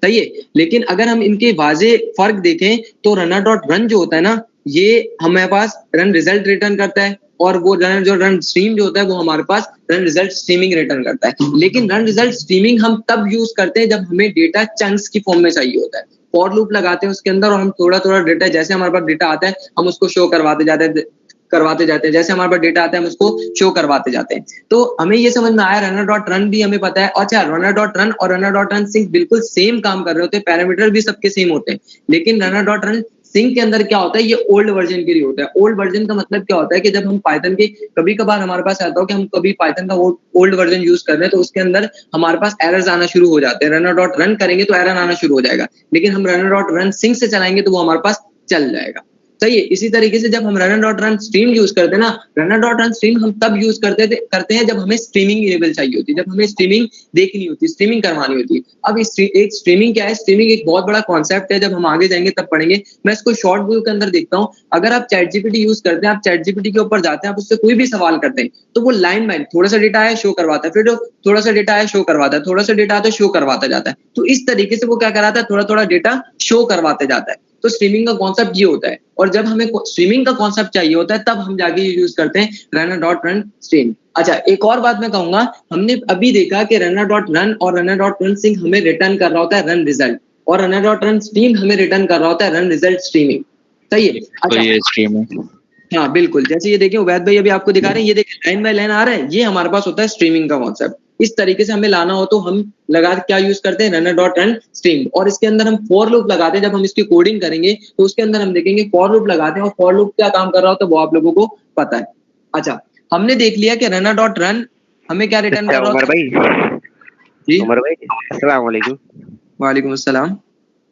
सही है। लेकिन अगर हम इनके वाजे फर्क देखें तो रनर डॉट रन जो होता है ना ये हमारे पास रन रिजल्ट रिटर्न करता है, और वो रन स्ट्रीम जो होता है वो हमारे पास रन रिजल्ट स्ट्रीमिंग रिटर्न करता है। लेकिन रन रिजल्ट स्ट्रीमिंग हम तब यूज करते हैं जब हमें डेटा चंक्स की फॉर्म में चाहिए होता है। फॉर लूप लगाते हैं उसके अंदर और हम थोड़ा थोड़ा डेटा, जैसे हमारे पास डेटा आता है हम उसको शो करवाते जाते हैं, जैसे हमारे पास डेटा आता है हम उसको शो करवाते जाते हैं। तो हमें ये समझ में आया, रनर डॉट रन भी हमें पता है। अच्छा, रनर डॉट रन और रनर डॉट रन सिंक बिल्कुल सेम काम कर रहे होते हैं, पैरामीटर भी सबके सेम होते हैं, लेकिन रनर डॉट रन सिंक के अंदर क्या होता है, ये ओल्ड वर्जन के लिए होता है। ओल्ड वर्जन का मतलब क्या होता है कि जब हम पाइथन के कभी कभार हमारे पास आता हो कि हम कभी पाइथन का ओल्ड वर्जन यूज कर रहे हैं तो उसके अंदर हमारे पास एरर्स आना शुरू हो जाते हैं। रनर डॉट रन करेंगे तो एरर आना शुरू हो जाएगा, लेकिन हम रनर डॉट रन सिंक से चलाएंगे तो वो हमारे पास चल जाएगा। सही है। इसी तरीके से जब हम runner dot run stream use करते हैं ना, रनर डॉट रन स्ट्रीम हम तब यूज करते हैं जब हमें स्ट्रीमिंग इनेबल चाहिए होती है, जब हमें स्ट्रीमिंग देखनी होती है, स्ट्रीमिंग करवानी होती है। अब एक स्ट्रीमिंग क्या है, स्ट्रीमिंग एक बहुत बड़ा कॉन्सेप्ट है, जब हम आगे जाएंगे तब पढ़ेंगे। मैं इसको शॉर्ट व्यू के अंदर देखता हूँ। अगर आप चैट जीपीटी यूज करते हैं, आप चैट जीपीटी के ऊपर जाते हैं, आप उससे कोई भी सवाल करते हैं तो वो लाइन बाइन थोड़ा सा डेटा आया शो करवाता है, फिर थोड़ा सा डेटा आया शो करवाता है, थोड़ा सा डेटा आता है शो करवाता जाता है। तो इस तरीके से वो क्या कराता है, थोड़ा थोड़ा डेटा शो करवाते जाता है। तो स्ट्रीमिंग का कॉन्सेप्ट ये होता है, और जब हमें स्ट्रीमिंग का कॉन्सेप्ट चाहिए होता है तब हम जाके यूज करते हैं रनर डॉट रन स्ट्रीम। अच्छा, एक और बात मैं कहूंगा, हमने अभी देखा कि रनर डॉट रन और रनर डॉट रन सिंक हमें रिटर्न कर रहा होता है रन रिजल्ट, और रनर डॉट रन स्ट्रीम हमें रिटर्न कर रहा होता है रन रिजल्ट स्ट्रीमिंग। सही है। अच्छा, ये स्ट्रीमिंग, हाँ बिल्कुल, जैसे ये देखिए उबैद भाई अभी आपको दिखा रहे हैं, ये देखिए लाइन बाय लाइन आ रहा है, ये हमारे पास होता है स्ट्रीमिंग का कॉन्सेप्ट। इस तरीके से हमें लाना हो तो हम लगा क्या यूज करते हैं, रनर डॉट रन स्ट्रीम, और इसके अंदर हम फॉर लूप लगाते हैं। जब हम इसकी कोडिंग करेंगे तो उसके अंदर हम देखेंगे फॉर लूप लगाते हैं, और फॉर लूप क्या काम कर रहा हो तो वो आप लोगों को पता है। अच्छा, हमने देख लिया कि रनर डॉट रन हमें क्या रिटर्न कर रहा उमर होता है। भाई, जी उमर भाई अस्सलाम वालेकुम। वालेकुम अस्सलाम।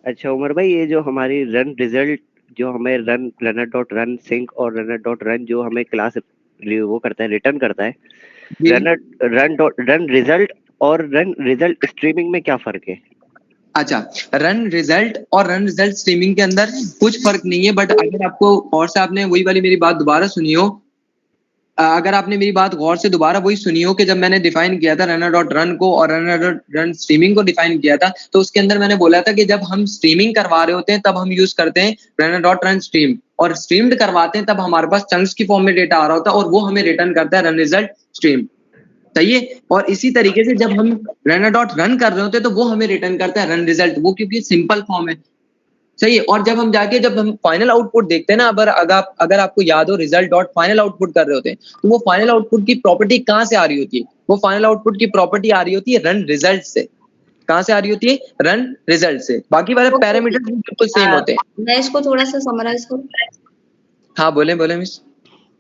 अच्छा उमर भाई, ये जो हमारी रन रिजल्ट जो हमें रनर डॉट रन सिंक और रनर डॉट रन जो हमें क्लास वो करता है, रिटर्न करता है, रन रिजल्ट और रन रिजल्ट स्ट्रीमिंग में क्या फर्क है? अच्छा, रन रिजल्ट और रन रिजल्ट स्ट्रीमिंग के अंदर कुछ फर्क नहीं है, बट अगर आपको और से आपने वही वाली मेरी बात दोबारा सुनी हो, अगर आपने मेरी बात गौर से दोबारा वही सुनी हो कि जब मैंने डिफाइन किया था रनर डॉट रन को और रनर डॉट रन स्ट्रीमिंग को डिफाइन किया था, तो उसके अंदर मैंने बोला था कि जब हम स्ट्रीमिंग करवा रहे होते हैं तब हम यूज करते हैं रनर डॉट रन स्ट्रीम, और स्ट्रीम्ड करवाते हैं तब हमारे पास चंक्स की फॉर्म में डेटा आ रहा होता है और वो हमें रिटर्न करता है रन रिजल्ट स्ट्रीम। सही है। और इसी तरीके से जब हम रनर डॉट रन कर रहे होते हैं तो वो हमें रिटर्न करता है रन रिजल्ट, वो क्योंकि सिंपल फॉर्म है। सही है। और जब हम फाइनल आउटपुट देखते हैं ना, अगर आपको याद हो रिजल्ट डॉट फाइनल आउटपुट कर रहे होते हैं तो वो फाइनल आउटपुट की प्रॉपर्टी कहाँ से आ रही होती है, वो फाइनल आउटपुट की प्रॉपर्टी आ रही होती है रन रिजल्ट से। कहाँ से आ रही होती है, रन रिजल्ट से। बाकी वाले पैरामीटर बिल्कुल सेम होते हैं। मैं इसको थोड़ा सा समराइज करूं। हाँ बोले मिस।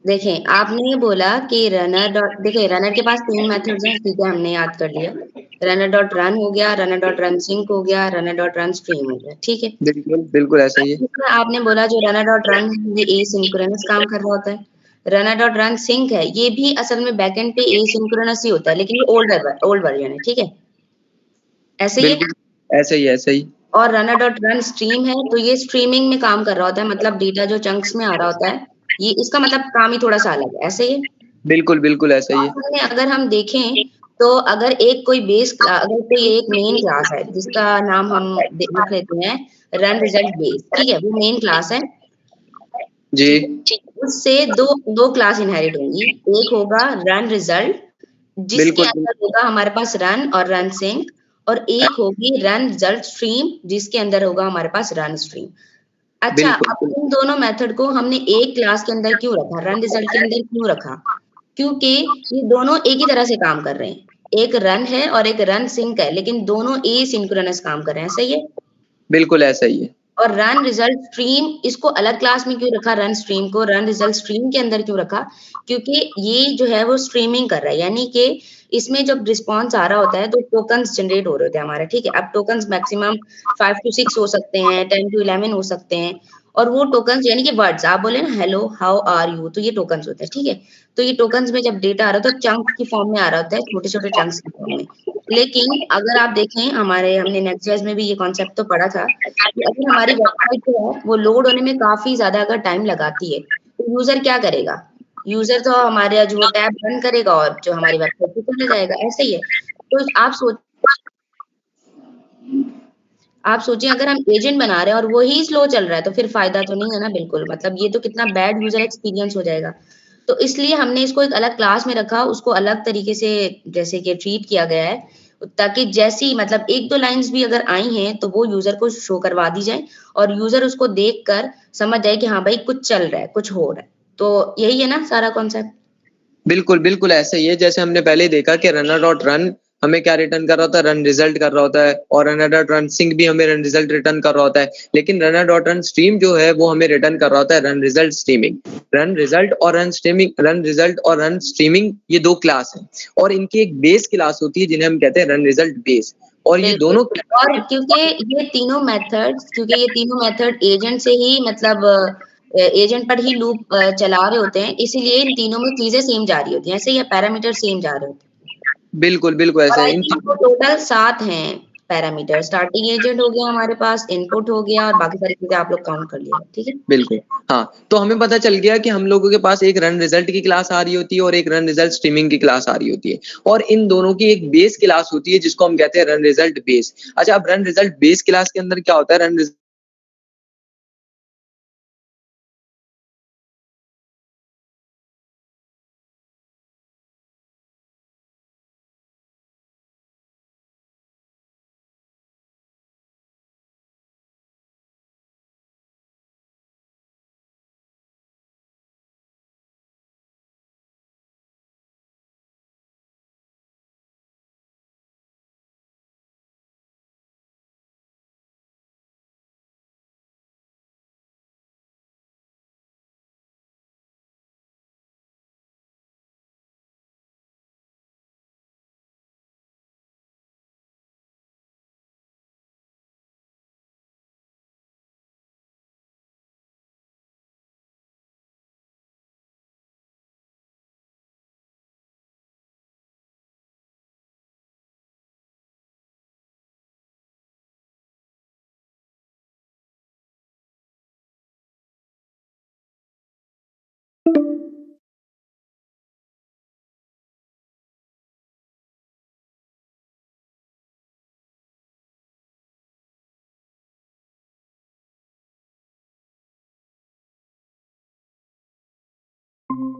देखें, आपने ये बोला कि रनर डॉट, देखिए रनर के पास 3 मेथड्स हैं, ठीक है, हमने याद कर लिया। रनर डॉट रन हो गया, रनर डॉट रन सिंक हो गया, रनर डॉट रन स्ट्रीम हो गया, ठीक है। बिल्कुल ऐसा ही है। आपने बोला जो रनर डॉट रन है ये एसिंक्रोनस काम कर रहा होता है। रनर डॉट रन सिंक है, ये भी असल में बैकएंड पे एसिंक्रोनस ही होता है, लेकिन ये ओल्ड वर्जन है, ठीक है, ऐसे ही है। ऐसे ही। और रनर डॉट रन स्ट्रीम है तो ये स्ट्रीमिंग में काम कर रहा होता है, मतलब डेटा जो चंक्स में आ रहा होता है, ये इसका मतलब काम ही थोड़ा सा अलग है, ऐसे ही है। बिल्कुल ऐसा ही है। अगर हम देखें तो अगर एक कोई अगर कोई एक मेन क्लास है जिसका नाम हम लिख लेते हैं रन रिजल्ट बेस, ठीक है, वो मेन क्लास है जी। उससे दो क्लास इनहेरिट होंगी, एक होगा रन रिजल्ट जिसके अंदर होगा हमारे पास रन और रन सिंक, और एक होगी रन रिजल्ट स्ट्रीम जिसके अंदर होगा हमारे पास रन स्ट्रीम। अच्छा, अब इन दोनों मेथड को हमने एक क्लास के अंदर क्यों रखा, रन रिजल्ट के अंदर क्यों रखा, क्योंकि ये दोनों एक ही तरह से काम कर रहे हैं, एक रन है और एक रन सिंक है, लेकिन दोनों एसिंक्रोनस काम कर रहे हैं, सही है। बिल्कुल ऐसा ही है। और रन रिजल्ट स्ट्रीम, इसको अलग क्लास में क्यों रखा, रन स्ट्रीम को रन रिजल्ट स्ट्रीम के अंदर क्यों रखा, क्योंकि ये जो है वो स्ट्रीमिंग कर रहा है, यानी कि इसमें जब रिस्पॉन्स आ रहा होता है तो टोकन्स जनरेट हो रहे होते हैं हमारे, ठीक है। अब टोकन्स मैक्सिमम 5 to 6 हो सकते हैं, 10 to 11 हो सकते हैं, और वो टोकन्स यानी कि वर्ड्स, आप बोले ना हेलो हाउ आर यू, तो ये टोकन्स होते हैं, ठीक है। तो ये टोकन्स में जब डेटा आ रहा है तो चंक की फॉर्म में आ रहा होता है, छोटे छोटे चंक्स की फॉर्म में। लेकिन अगर आप देखें हमने नेक्स्ट में भी ये कॉन्सेप्ट तो पढ़ा था कि अगर हमारी वेबसाइट जो है वो लोड होने में काफी ज्यादा अगर टाइम लगाती है तो यूजर क्या करेगा, यूजर तो हमारे जो टैब रन करेगा और जो हमारी वेबसाइट पे चले जाएगा, ऐसे ही है। तो आप सोचिए अगर हम एजेंट बना रहे हैं और वो ही स्लो चल रहा है तो फिर फायदा तो नहीं है ना, बिल्कुल, मतलब ये तो कितना बैड यूजर एक्सपीरियंस हो जाएगा। तो इसलिए हमने इसको एक अलग क्लास में रखा, उसको अलग तरीके से जैसे कि ट्रीट किया गया है, ताकि जैसी मतलब 1-2 लाइंस भी अगर आई हैं तो वो यूजर को शो करवा दी जाए और यूजर उसको देखकर समझ जाए कि हाँ भाई कुछ चल रहा है, कुछ हो रहा है। तो यही है ना सारा कॉन्सेप्ट। बिल्कुल ऐसा ही है। जैसे हमने पहले देखा कि रनर डॉट रन हमें क्या रिटर्न कर रहा होता है, रन रिजल्ट कर रहा होता है, और रनर डॉट रन सिंक भी हमें रन रिजल्ट रिटर्न कर रहा होता है। लेकिन रनर डॉट रन स्ट्रीम जो है वो हमें रिटर्न कर रहा होता है run result streaming. Run result और रन स्ट्रीमिंग ये दो क्लास हैं, और इनकी एक बेस क्लास होती है जिन्हें हम कहते हैं रन रिजल्ट बेस। और ये बिल्कुल। दोनों और क्योंकि ये तीनों मेथड एजेंट से ही मतलब एजेंट पर ही लूप चला रहे होते हैं, इसीलिए इन तीनों में चीजें सेम जा रही होती हैं, ऐसे ये पैरामीटर सेम जा रहे होते हैं। बिल्कुल और ऐसे आई इन थिंक वो टोटल 7 हैं पैरामीटर। स्टार्टिंग एजेंट हो गया हमारे पास, इनपुट हो गया, और बाकी सारी चीजें आप लोग काउंट कर लिया, ठीक है। बिल्कुल। हाँ, तो हमें पता चल गया कि हम लोगों के पास एक रन रिजल्ट की क्लास आ रही होती है और एक रन रिजल्ट स्ट्रीमिंग की क्लास आ रही होती है, और इन दोनों की एक बेस क्लास होती है जिसको हम कहते हैं रन रिजल्ट बेस। अच्छा, अब रन रिजल्ट बेस क्लास के अंदर क्या होता है,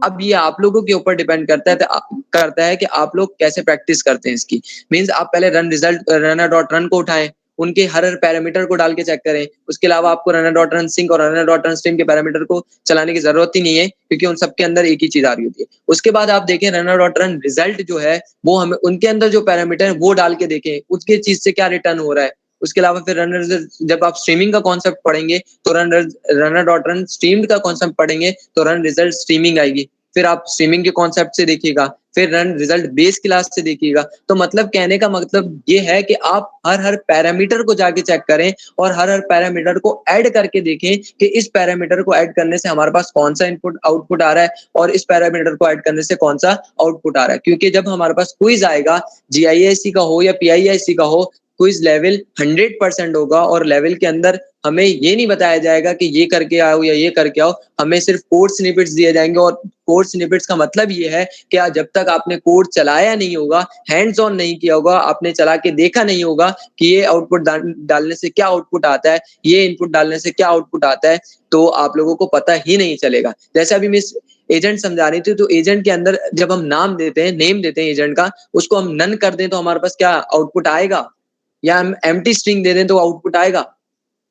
अब ये आप लोगों के ऊपर डिपेंड करता है कि आप लोग कैसे प्रैक्टिस करते हैं इसकी। मींस आप पहले रनर डॉट रन को उठाएं, उनके हर पैरामीटर को डाल के चेक करें। उसके अलावा आपको रनर डॉट रन सिंक और रनर डॉट रन स्ट्रीम के पैरामीटर को चलाने की जरूरत ही नहीं है, क्योंकि उन सबके अंदर एक ही चीज आ रही होती है। उसके बाद आप देखें रनर डॉट रन रिजल्ट जो है वो हमें उनके अंदर जो पैरामीटर है वो डाल के देखें उसके चीज से क्या रिटर्न हो रहा है। उसके अलावा फिर जब आप स्ट्रीमिंग का कॉन्सेप्ट पढ़ेंगे तो रनर डॉट रन स्ट्रीम्ड का कॉन्सेप्ट पढ़ेंगे तो रन रिजल्ट स्ट्रीमिंग आएगी। फिर आप स्ट्रीमिंग के कॉन्सेप्ट से देखिएगा, फिर रन रिजल्ट बेस क्लास से देखिएगा। तो मतलब कहने का मतलब ये है कि आप हर पैरामीटर को जाके चेक करें और हर पैरामीटर को ऐड करके देखें कि इस पैरामीटर को ऐड करने से हमारे पास कौन सा इनपुट आउटपुट आ रहा है और इस पैरामीटर को ऐड करने से कौन सा आउटपुट आ रहा है। क्योंकि जब हमारे पास क्विज आएगा, GISC का हो या PIIC का हो, क्विज लेवल 100% होगा और लेवल के अंदर हमें ये नहीं बताया जाएगा कि ये करके आओ या ये करके आओ, हमें सिर्फ कोड स्निपेट्स दिए जाएंगे। और कोड स्निपेट्स का मतलब ये है कि जब तक आपने कोड चलाया नहीं होगा, हैंड्स ऑन नहीं किया होगा, आपने चला के देखा नहीं होगा कि ये आउटपुट डालने से क्या आउटपुट आता है, ये इनपुट डालने से क्या आउटपुट आता है, तो आप लोगों को पता ही नहीं चलेगा। जैसे अभी मिस एजेंट समझा रही थी, तो एजेंट के अंदर जब हम नेम देते हैं एजेंट का, उसको हम नन कर दें तो हमारे पास क्या आउटपुट आएगा, या हम एम्प्टी स्ट्रिंग दे दें तो आउटपुट आएगा।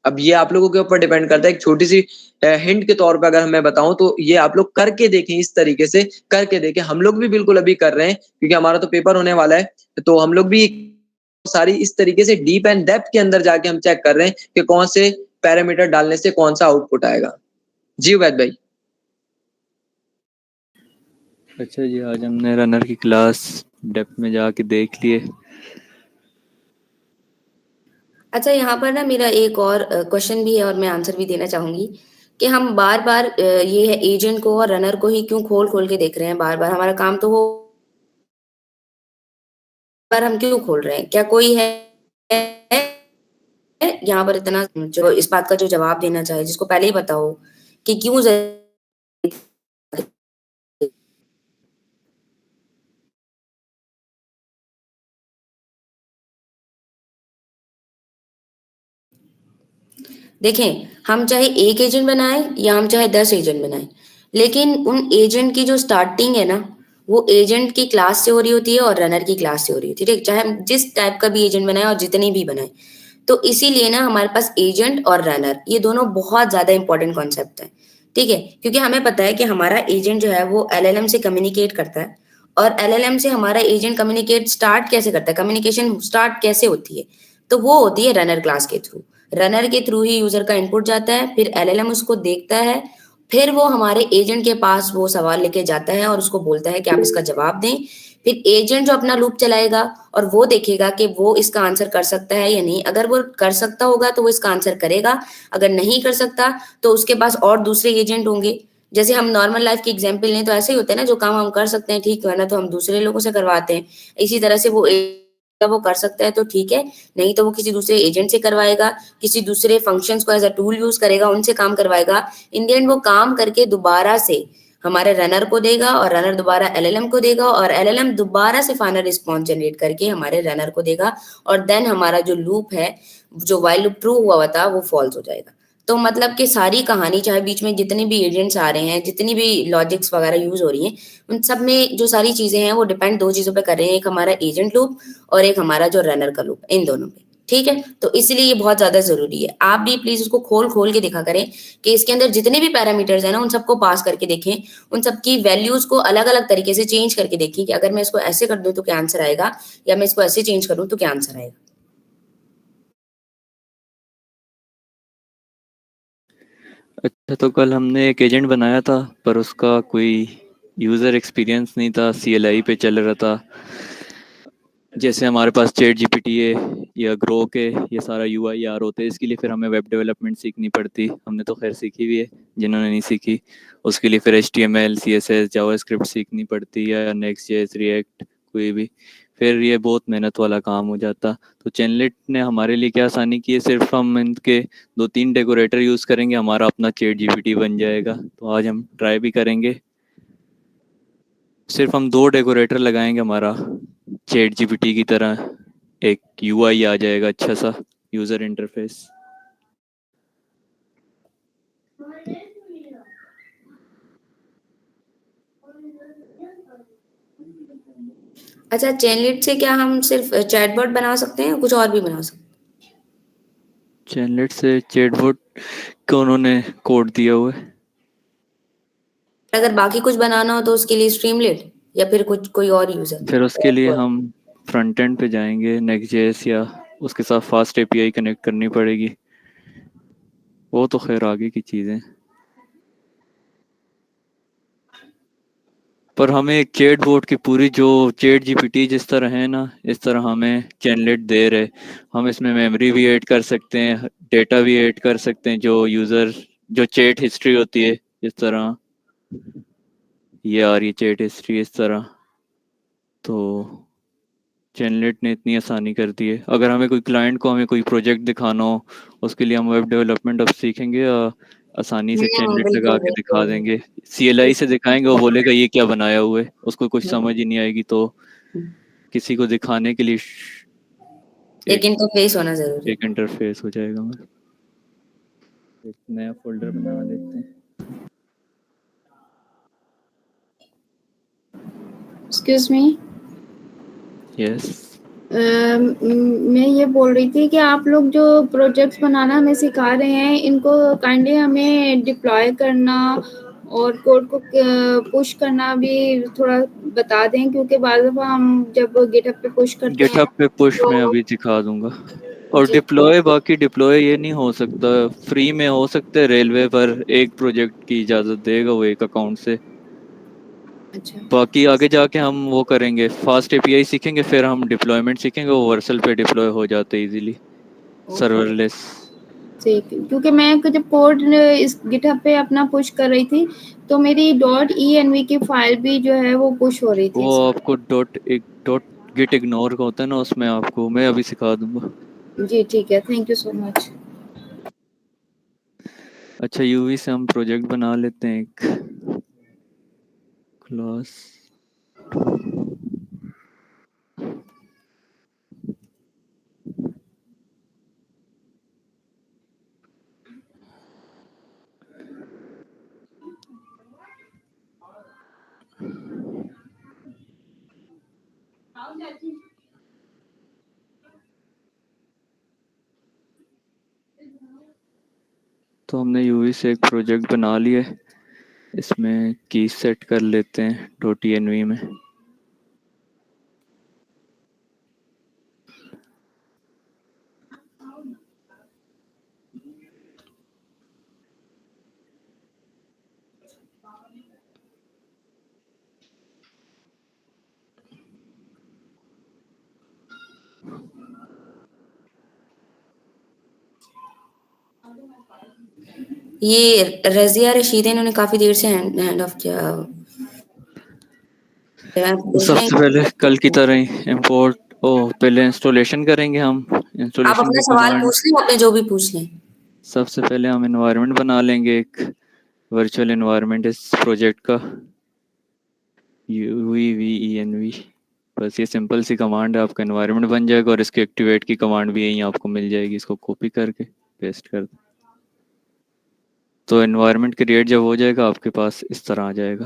अब ये आप लोगों के ऊपर डिपेंड करता है। एक छोटी सी हिंट के तौर पर अगर मैं बताऊं तो ये आप लोग करके देखें, इस तरीके से करके देखें। हम लोग भी बिल्कुल अभी कर रहे हैं क्योंकि हमारा तो पेपर होने वाला है, तो हम लोग भी सारी इस तरीके से डीप एंड डेप्थ के अंदर जाके हम चेक कर रहे हैं कि कौन से पैरामीटर डालने से कौन सा आउटपुट आएगा। जी वैद भाई। अच्छा जी, आज हमने रनर की क्लास डेप्थ में जाके देख लिए। अच्छा, यहाँ पर ना मेरा एक और क्वेश्चन भी है और मैं आंसर भी देना चाहूंगी कि हम बार बार ये है एजेंट को और रनर को ही क्यों खोल खोल के देख रहे हैं बार बार। हमारा काम तो वो बार हम क्यों खोल रहे हैं? क्या कोई है यहाँ पर इतना जो इस बात का जो जवाब देना चाहे, जिसको पहले ही पता हो कि क्यों देखें, हम चाहे एक एजेंट बनाएं या हम चाहे 10 एजेंट बनाएं, लेकिन उन एजेंट की जो स्टार्टिंग है ना, वो एजेंट की क्लास से हो रही होती है और रनर की क्लास से हो रही होती है। ठीक, चाहे हम जिस टाइप का भी एजेंट बनाए और जितने भी बनाए, तो इसीलिए ना हमारे पास एजेंट और रनर ये दोनों बहुत ज्यादा इंपॉर्टेंट कॉन्सेप्ट है। ठीक है, क्योंकि हमें पता है कि हमारा एजेंट जो है वो LLM से कम्युनिकेट करता है और LLM से हमारा एजेंट कम्युनिकेट स्टार्ट कैसे करता है, कम्युनिकेशन स्टार्ट कैसे होती है, तो वो होती है रनर क्लास के थ्रू। रनर के थ्रू ही यूजर का इनपुट जाता है, फिर LLM उसको देखता है, फिर वो हमारे एजेंट के पास वो सवाल लेके जाता है और उसको बोलता है कि आप इसका जवाब दें। फिर एजेंट जो अपना लूप चलाएगा और वो देखेगा कि वो इसका आंसर कर सकता है या नहीं। अगर वो कर सकता होगा तो वो इसका आंसर करेगा, अगर नहीं कर सकता तो उसके पास और दूसरे एजेंट होंगे। जैसे हम नॉर्मल लाइफ की एग्जांपल लें तो ऐसे ही होता है ना, जो काम हम कर सकते हैं ठीक, वरना तो हम दूसरे लोगों से करवाते हैं। इसी तरह से वो कर सकता है तो ठीक है, नहीं तो वो किसी दूसरे एजेंट से करवाएगा, किसी दूसरे फंक्शंस को एज अ टूल यूज करेगा, उनसे काम करवाएगा। इन द एंड वो काम करके दोबारा से हमारे रनर को देगा और रनर दोबारा LLM को देगा और LLM दोबारा से फाइनल रिस्पॉन्स जनरेट करके हमारे रनर को देगा और देन हमारा जो लूप है, जो व्हाइल लूप ट्रू हुआ था, वो फॉल्स हो जाएगा। तो मतलब कि सारी कहानी, चाहे बीच में जितने भी एजेंट्स आ रहे हैं, जितनी भी लॉजिक्स वगैरह यूज हो रही हैं, उन सब में जो सारी चीजें हैं वो डिपेंड दो चीजों पे कर रहे हैं, एक हमारा एजेंट लूप और एक हमारा जो रनर का लूप, इन दोनों पे। ठीक है, तो इसलिए ये बहुत ज्यादा जरूरी है। आप भी प्लीज उसको खोल खोल के देखा करें कि इसके अंदर जितने भी पैरामीटर्स हैं ना, उन सबको पास करके देखें, उन सबकी वैल्यूज को अलग अलग तरीके से चेंज करके देखें कि अगर मैं इसको ऐसे कर दूं तो क्या आंसर आएगा, या मैं इसको ऐसे चेंज करूं तो क्या आंसर आएगा। अच्छा, तो कल हमने एक एजेंट बनाया था पर उसका कोई यूज़र एक्सपीरियंस नहीं था, CLI पे चल रहा था। जैसे हमारे पास चैट GPT है या ग्रोक है, ये सारा UIR होते हैं। इसके लिए फिर हमें वेब डेवलपमेंट सीखनी पड़ती। हमने तो खैर सीखी भी है, जिन्होंने नहीं सीखी उसके लिए फिर HTML CSS जावास्क्रिप्ट सीखनी पड़ती है, या Next.js रिएक्ट कोई भी। फिर ये बहुत मेहनत वाला काम हो जाता। तो चैनलेट ने हमारे लिए क्या आसानी की है, सिर्फ हम इनके 2-3 डेकोरेटर यूज़ करेंगे, हमारा अपना चैट GPT बन जाएगा। तो आज हम ट्राई भी करेंगे। सिर्फ हम 2 डेकोरेटर लगाएंगे, हमारा चैट GPT की तरह एक UI आ जाएगा, अच्छा सा यूज़र इंटरफेस। अच्छा, चैनलेट से क्या हम सिर्फ चैटबॉट बना सकते हैं, कुछ और भी बना सकते हैं? चैनलेट से चैटबॉट को उन्होंने कोड दिया हुआ है। अगर बाकी कुछ बनाना हो तो उसके लिए स्ट्रीमलेट या फिर कुछ कोई और यूजर। फिर उसके लिए हम फ्रंट एंड पे जाएंगे, Next.js, या उसके साथ फास्ट API कनेक्ट करनी पड़ेगी। वो तो खैर आगे की चीज़ें, पर हमें एक चैटबॉट की पूरी, जो चैट GPT जिस तरह है ना, इस तरह हमें चैनलेट दे रहे। हम इसमें मेमोरी भी ऐड कर सकते हैं, डेटा भी ऐड कर सकते हैं, जो यूज़र जो चैट हिस्ट्री होती है, इस तरह ये आ रही है चैट हिस्ट्री इस तरह। तो चैनलेट ने इतनी आसानी कर दी है। अगर हमें कोई क्लाइंट को हमें कोई प्रोजेक्ट दिखाना हो, उसके लिए हम वेब डेवलपमेंट अब सीखेंगे, आसानी से चैनलेट लगा बिल्कुल के दिखा बिल्कुल। देंगे। CLI से दिखाएंगे, वो बोलेगा ये क्या बनाया हुआ है, उसको कुछ समझ ही नहीं आएगी। तो किसी को दिखाने के लिए एक एक इंटरफेस होना जरूरी है। एक इंटरफेस हो जाएगा। हमें एक नया फोल्डर बना लेते हैं। एक्सक्यूज मी, यस, मैं ये बोल रही थी कि आप लोग जो प्रोजेक्ट्स बनाना हमें सिखा रहे हैं, इनको काइंडली हमें डिप्लॉय करना और कोड को पुश करना भी थोड़ा बता दें, क्योंकि बाद दफा हम जब गिटहब पे पुश करते हैं गिटहब पे पुश तो मैं अभी दिखा दूंगा। और जी। डिप्लॉय, बाकी डिप्लॉय ये नहीं हो सकता, फ्री में हो सकता है रेलवे पर, एक प्रोजेक्ट की इजाज़त देगा वो एक अकाउंट से। अच्छा बाकी आगे जाके हम वो करेंगे, फास्ट API सीखेंगे, फिर हम डिप्लॉयमेंट सीखेंगे, वो वर्सल पे डिप्लॉय हो जाते हैं इजीली, सर्वरलेस। ठीक है, क्योंकि मैं जब कोड इस गिटहब पे अपना पुश कर रही थी तो मेरी .env की फाइल भी जो है वो पुश हो रही थी वो इसमें। आपको डॉट गिट इग्नोर का होता है ना, उसमें आपको मैं अभी सिखा दूंगा। जी ठीक है, थैंक यू सो मच। अच्छा, UV से हम प्रोजेक्ट बना लेते हैं एक क्लास। तो हमने UV से एक प्रोजेक्ट बना लिया है, इसमें की सेट कर लेते हैं .env में। ये रज़िया रशीद इन्होंने काफी देर से हैंड ऑफ किया। तो सबसे पहले कल की तरह ही इंपोर्ट पहले इंस्टॉलेशन करेंगे हम। आप इंस्टॉलेशन अपना की सवाल कमांड पूछ लें, आपने जो भी पूछ लें। सबसे पहले हम एनवायरनमेंट बना लेंगे, एक वर्चुअल एनवायरनमेंट इस प्रोजेक्ट का, UVVENV। बस ये सिंपल सी कमांड है, आपका एनवायरनमेंट बन जाएगा और इसके एक्टिवेट की कमांड भी यहीं आपको मिल जाएगी। इसको कॉपी करके पेस्ट कर दो तो एनवायरनमेंट क्रिएट जब हो जाएगा आपके पास इस तरह आ जाएगा।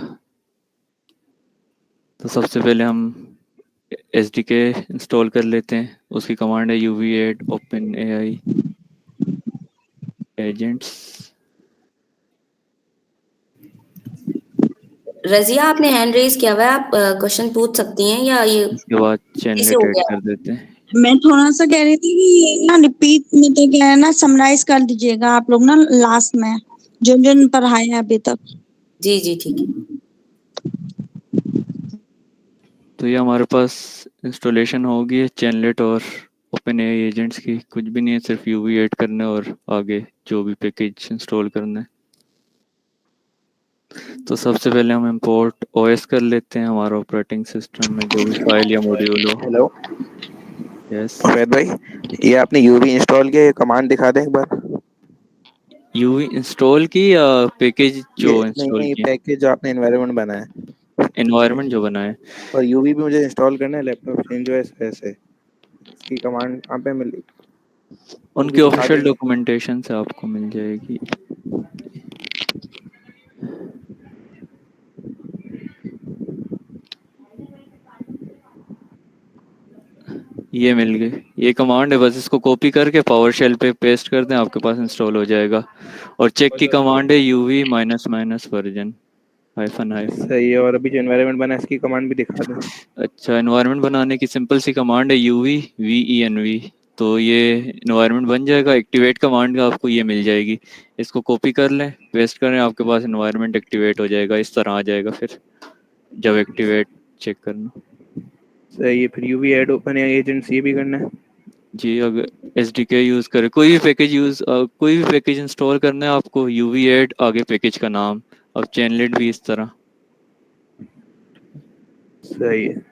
तो सबसे पहले हम SDK इंस्टॉल कर लेते हैं। उसकी कमांड है UV8 OpenAI एजेंट्स। रज़िया आपने हैंड रेज किया हुआ है, आप क्वेश्चन पूछ सकती हैं या ये उसके बाद किसे चैनलेट हो ऐड गया? कर देते हैं। मैं थोड़ा सा कह रही थी कि ये ना रिपीट में तो क्या है ना, समराइज कर दीजिएगा आप लोग ना लास्ट में जो जो पढ़ाए हैं अभी तक। जी जी ठीक है। तो ये हमारे पास इंस्टॉलेशन होगी चैनलेट और OpenAI एजेंट्स की। कुछ भी नहीं है, सिर्फ UV8 करना है और आगे जो भी पैकेज इंस्टॉल करना है। तो सबसे पहले हम इंपोर्ट OS कर लेते हैं, हमारा ऑपरेटिंग सिस्टम में जो भी फाइल या मॉड्यूल हो। हेलो यस उमैद भाई, ये आपने UV इंस्टॉल किया, ये कमांड दिखा दें एक बार। UV इंस्टॉल की या पैकेज जो ये इंस्टॉल नहीं, किया? पैकेज जो आपने एनवायरनमेंट बनाया एनवायरनमेंट जो बनाया है, और UV भी मुझे इंस्टॉल करना है लैपटॉप चेंज OS ऐसे। इसकी कमांड कहाँ पे मिली? वो भी उनके दिखा ऑफिशियल देंगे। डॉक्यूमेंटेशन से आपको मिल जाएगी। ये मिल गए, ये कमांड है, बस इसको कॉपी करके पावर शेल पे पेस्ट कर दें, आपके पास इंस्टॉल हो जाएगा। और चेक की कमांड है UV -- वर्जन -। सही है। और अभी जो एनवायरनमेंट बना है इसकी कमांड भी दिखा दें। अच्छा, एनवायरनमेंट बनाने की सिंपल सी कमांड है UVVENV। तो ये एनवायरनमेंट बन जाएगा। एक्टिवेट कमांड का आपको ये मिल जाएगी, इसको कॉपी कर लें, पेस्ट करें, आपके पास एनवायरनमेंट एक्टिवेट हो जाएगा। इस तरह आ जाएगा फिर जब एक्टिवेट चेक करना। सही है। फिर UV8 OpenAI एजेंट्स ये भी करना है। जी, अगर SDK यूज़ करें, कोई भी पैकेज इंस्टॉल करना है आपको, UV8 आगे पैकेज का नाम, अब चैनलेट भी इस तरह। सही है।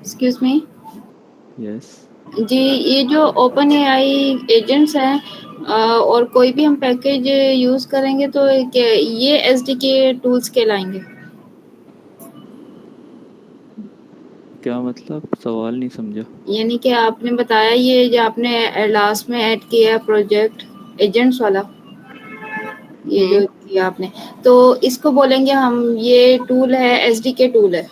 Excuse me. यस जी, ये जो OpenAI एजेंट्स हैं और कोई भी हम पैकेज यूज करेंगे तो ये SDK टूल्स कहलाएंगे। क्या मतलब, सवाल नहीं समझा। यानी कि आपने बताया ये जो आपने लास्ट में ऐड किया प्रोजेक्ट एजेंट्स वाला, ये जो किया आपने, तो इसको बोलेंगे हम ये टूल है, SDK टूल है।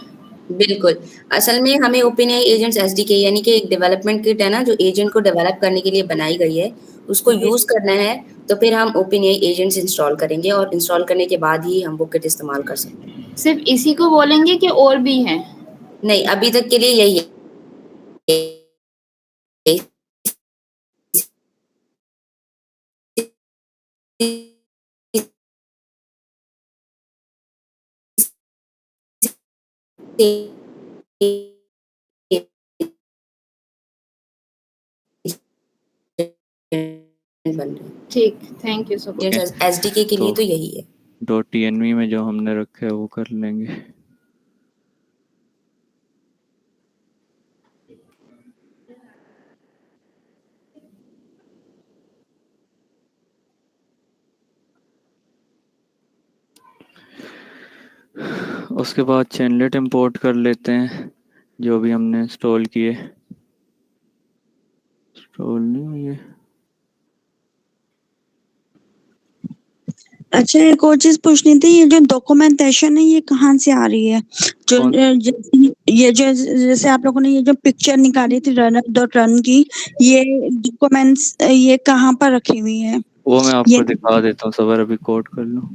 बिल्कुल। असल में हमें OpenAI एजेंट्स SDK यानी कि एक डेवलपमेंट किट है ना, जो एजेंट को डेवलप करने के लिए बनाई गई है, उसको यूज करना है। तो फिर हम OpenAI एजेंट्स इंस्टॉल करेंगे और इंस्टॉल करने के बाद ही हम वो किट इस्तेमाल कर सकते हैं। सिर्फ इसी को बोलेंगे कि और भी हैं? नहीं, अभी तक के लिए यही है। ठीक, thank you so much. SDK के लिए तो यही है। .env में जो हमने रखा है वो कर लेंगे। उसके बाद चैनलेट इंपोर्ट कर लेते हैं जो भी हमने इंस्टॉल किए। इंस्टॉल नहीं हुई है। अच्छा, एक और चीज पूछनी थी, ये जो डॉक्यूमेंटेशन है ये कहाँ से आ रही है? जो ये जो जैसे आप लोगों ने ये जो पिक्चर निकाली थी runner.run की, ये डॉक्यूमेंट्स ये कहाँ पर रखी हुई है? वो मैं आपको दिखा देता हूँ, सबर अभी कोड कर लो,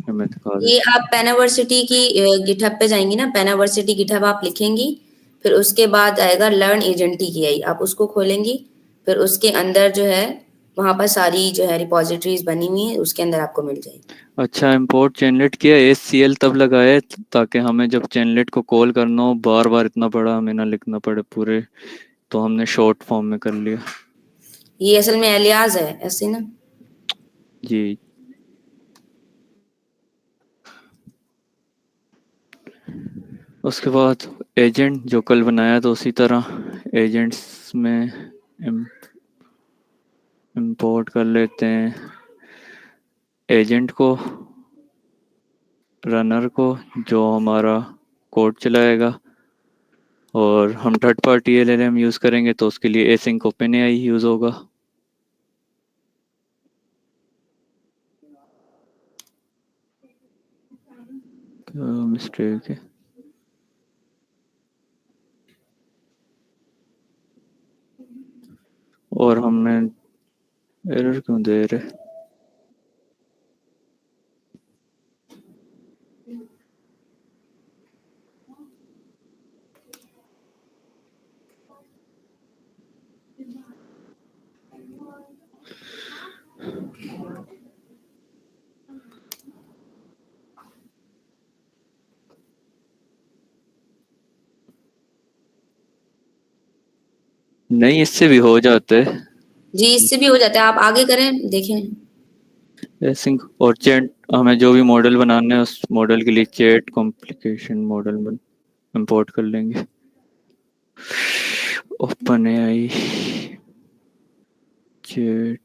मैं दिखा ये देता आप पेनावर्सिटी की गिटहब पे जाएंगी ना, पेनावर्सिटी गिटहब आप लिखेंगी, फिर उसके बाद आएगा लर्न एजेंट की, आप उसको खोलेंगी, फिर उसके अंदर जो है वहाँ पर सारी जो है रिपोजिटरीज बनी हुई है, उसके अंदर आपको मिल जाएगी। अच्छा, इंपोर्ट चैनलेट किया, SCL तब लगाए ताकि हमें जब चैनलेट को कॉल करना हो बार बार इतना बड़ा हमें ना लिखना पड़े पूरे, तो हमने शॉर्ट फॉर्म में कर लिया। ये असल में एलियाज है, ऐसे ना? जी। उसके बाद एजेंट जो कल बनाया तो उसी तरह एजेंट्स में इंपोर्ट कर लेते हैं एजेंट को, रनर को जो हमारा कोड चलाएगा, और हम थर्ड पार्टी एलएलएम यूज़ करेंगे तो उसके लिए एसिंक ओपनएआई यूज़ होगा। मिस्टेक है। और हमने एरर क्यों दे रहे? नहीं, इससे भी हो जाते हैं। जी, इससे भी हो जाता है, आप आगे करें, देखें। एसिंक और चैट, हमें जो भी मॉडल बनाना है उस मॉडल के लिए चैट कॉम्प्लिकेशन मॉडल इंपोर्ट कर लेंगे। ओपनएआई चैट,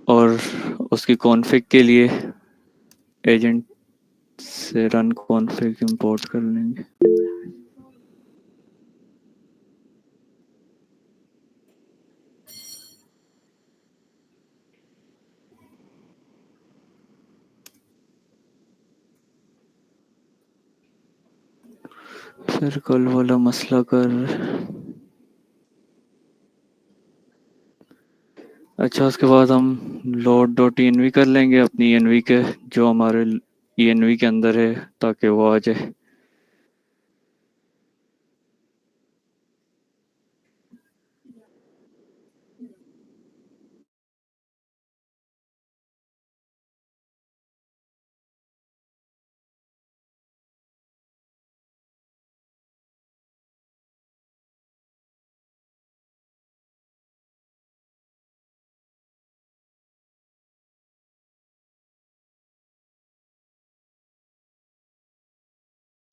और उसकी कॉन्फ़िग के लिए एजेंट से रन कॉन्फ़िग इंपोर्ट कर लेंगे। फिर कल वाला मसला कर। अच्छा, उसके बाद हम लोड डॉट env कर लेंगे अपनी env के, जो हमारे env के अंदर है, ताकि वो आ जाए।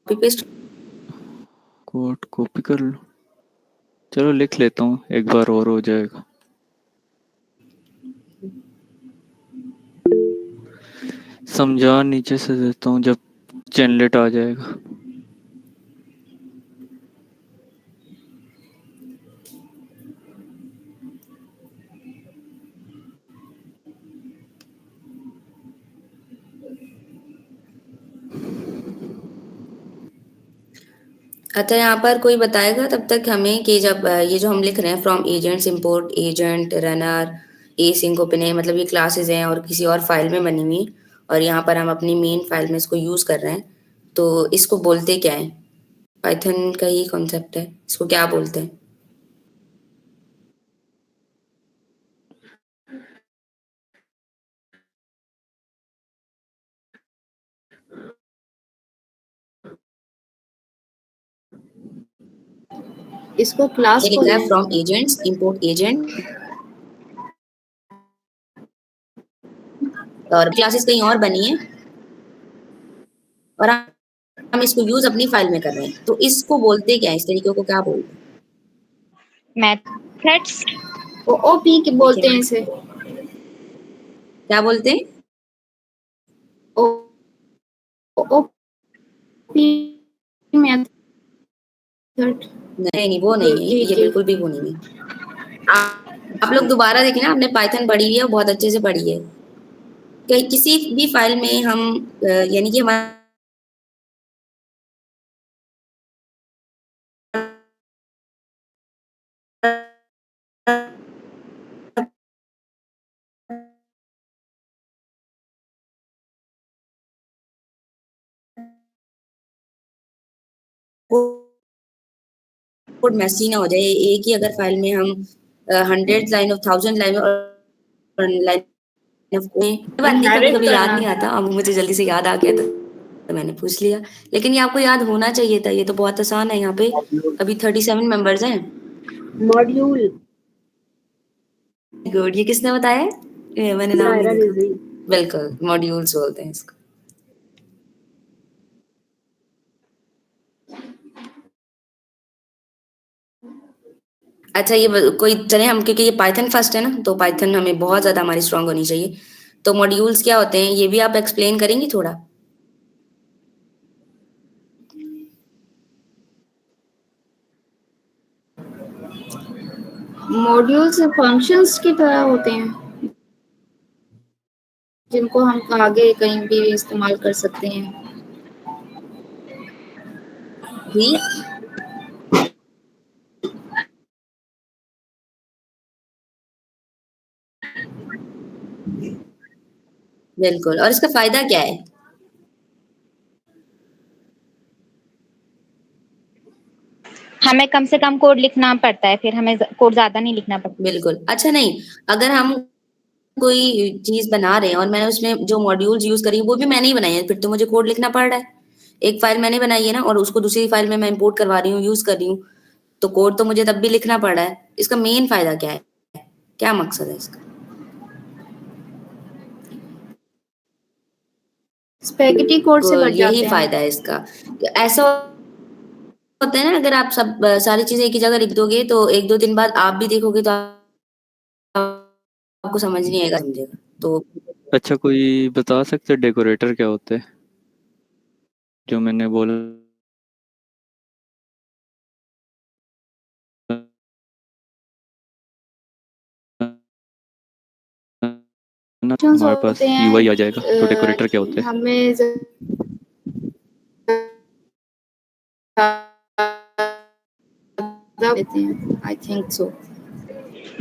कॉपी पेस्ट कोड कॉपी कर लो, चलो लिख लेता हूँ, एक बार और हो जाएगा। समझा नीचे से देता हूँ जब चैनलेट आ जाएगा। अच्छा, यहाँ पर कोई बताएगा तब तक हमें कि जब ये जो हम लिख रहे हैं from agents import agent runner async OpenAI, मतलब ये क्लासेस हैं और किसी और फाइल में बनी हुई, और यहाँ पर हम अपनी मेन फाइल में इसको यूज़ कर रहे हैं, तो इसको बोलते क्या है? पाइथन का ही कॉन्सेप्ट है, इसको क्या बोलते हैं? इसको क्लास ये लिखा है फ्रॉम एजेंट्स इंपोर्ट एजेंट, और क्लासेस कहीं और बनी है और हम इसको यूज अपनी फाइल में कर रहे हैं, तो इसको बोलते क्या है? इस तरीके को क्या बोलते हैं? मेथड्स ओपी के बोलते हैं इसे। क्या बोलते हैं? OP method. नहीं, वो नहीं है, ये बिल्कुल भी वो नहीं है। आप लोग दोबारा देखें ना, आपने पाइथन पढ़ी हुई है, बहुत अच्छे से पढ़ी है। किसी भी फाइल में हम यानी कि हमारा कोड मैसी ना हो जाए। एक ही अगर फाइल में हम 100 लाइन ऑफ 1000 लाइन और लाइन ऑफ कोड, बात नहीं, कभी-कभी याद नहीं आता, अब मुझे जल्दी से याद आ गया था। तो मैंने पूछ लिया, लेकिन ये आपको याद होना चाहिए था, ये तो बहुत आसान है। यहाँ पे अभी 37 मेंबर्स हैं। मॉड्यूल गुड, ये किसने बताया? मैंने नाम नायरा नहीं देखा। रिजवी। बिल्कुल, मॉड्यूल्स बोलते हैं इसको। अच्छा, ये कोई चले हम, क्योंकि ये पाइथन फर्स्ट है ना, तो पाइथन हमें बहुत ज्यादा हमारी स्ट्रांग होनी चाहिए। तो मॉड्यूल्स क्या होते हैं, ये भी आप एक्सप्लेन करेंगी थोड़ा? मॉड्यूल्स फंक्शंस की तरह होते हैं जिनको हम आगे कहीं भी इस्तेमाल कर सकते हैं। जी, बिल्कुल। और इसका फायदा क्या है? हमें कम से कम कोड लिखना पड़ता है, फिर हमें कोड ज्यादा नहीं लिखना पड़ता। बिल्कुल। अच्छा, नहीं, अगर हम कोई चीज बना रहे हैं और मैंने उसमें जो मॉड्यूल्स यूज करी वो भी मैंने ही बनाई है, फिर तो मुझे कोड लिखना पड़ रहा है। एक फाइल मैंने बनाई है ना, और उसको दूसरी फाइल में मैं इंपोर्ट करवा रही हूँ, यूज कर रही हूँ, तो कोड तो मुझे तब भी लिखना पड़ रहा है। इसका मेन फायदा क्या है, क्या मकसद है इसका? स्पैगेटी कोड से बच यही जाते हैं। फायदा है इसका। ऐसा होता है ना, अगर आप सब सारी चीजें एक ही जगह लिख दोगे तो एक दो दिन बाद आप भी देखोगे तो आपको समझ नहीं आएगा, समझेगा तो। अच्छा, कोई बता सकते हैं डेकोरेटर क्या होते हैं? जो मैंने बोला ना, हमारे पास होते हैं यूआई आ जाएगा, तो डेकोरेटर क्या होते हैं? हमें देते हैं, आई थिंक सो।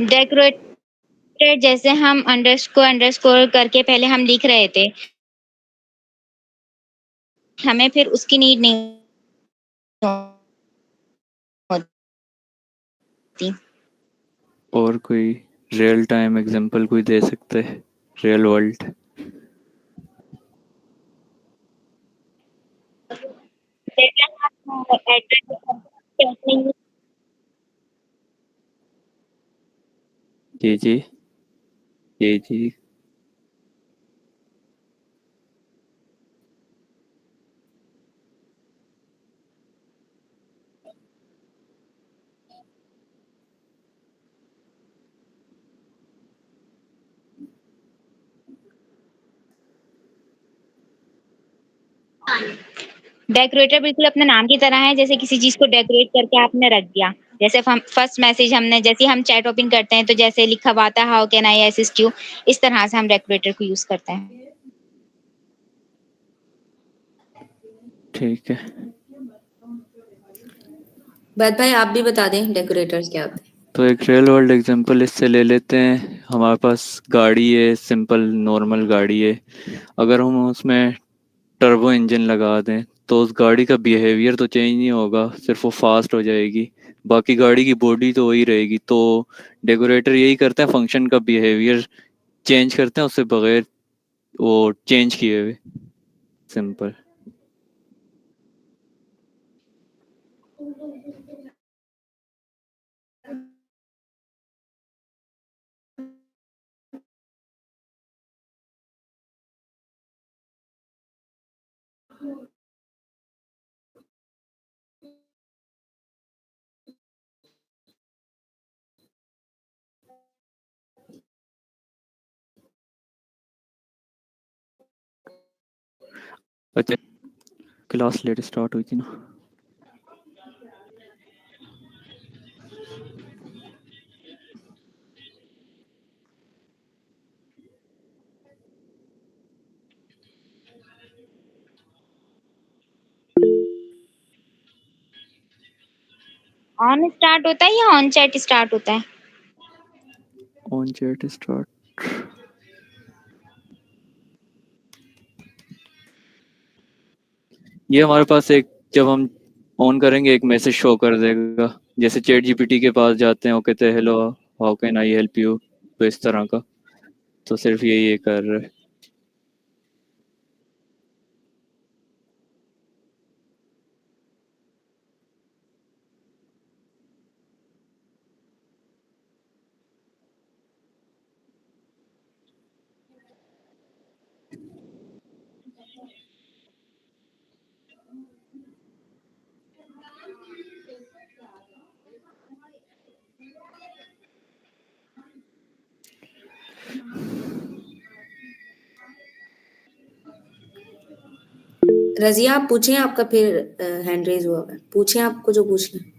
डेकोरेटेड जैसे हम अंडरस्कोर करके पहले हम लिख रहे थे, हमें फिर उसकी नीड नहीं होती। और कोई रियल टाइम एग्जांपल कोई दे सकते हैं, रियल वर्ल्ड? जी जी जी जी। डेकोरेटर बिल्कुल अपने नाम की तरह है, जैसे किसी चीज को डेकोरेट करके आपने रख दिया। जैसे फर्स्ट मैसेज हमने, जैसे हम चैट ओपन करते हैं तो जैसे लिखा हुआ आता है how can I assist you, इस तरह से हम डेकोरेटर को यूज करते हैं। ठीक है। बात भाई, आप भी बता दें डेकोरेटर्स क्या होते हैं? तो एक रियल वर्ल्ड एग्जांपल इससे ले लेते हैं। हमारे पास गाड़ी है, सिंपल नॉर्मल गाड़ी है। अगर हम उसमें टर्बो इंजन लगा दें तो उस गाड़ी का बिहेवियर तो चेंज नहीं होगा, सिर्फ वो फास्ट हो जाएगी, बाकी गाड़ी की बॉडी तो वही रहेगी। तो डेकोरेटर यही करते हैं, फंक्शन का बिहेवियर चेंज करते हैं उससे बगैर वो चेंज किए हुए। सिंपल। अच्छा, क्लास लेट स्टार्ट हुई थी ना। ऑन स्टार्ट होता है या ऑन चैट स्टार्ट होता है? On chat start. ये हमारे पास एक, जब हम ऑन करेंगे एक मैसेज शो कर देगा, जैसे चैट जीपीटी के पास जाते हैं, वो कहते हैं hello how can I help you, तो इस तरह का। तो सिर्फ यही ये कर रहे हैं। रजिया आप पूछें, आपका फिर हैंड रेज हुआ है, पूछें आपको जो पूछना है।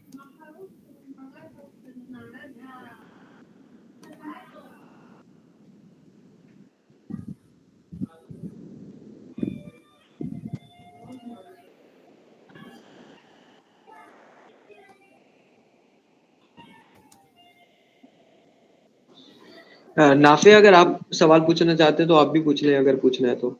नाफे, अगर आप सवाल पूछना चाहते हैं तो आप भी पूछ लें अगर पूछना है तो।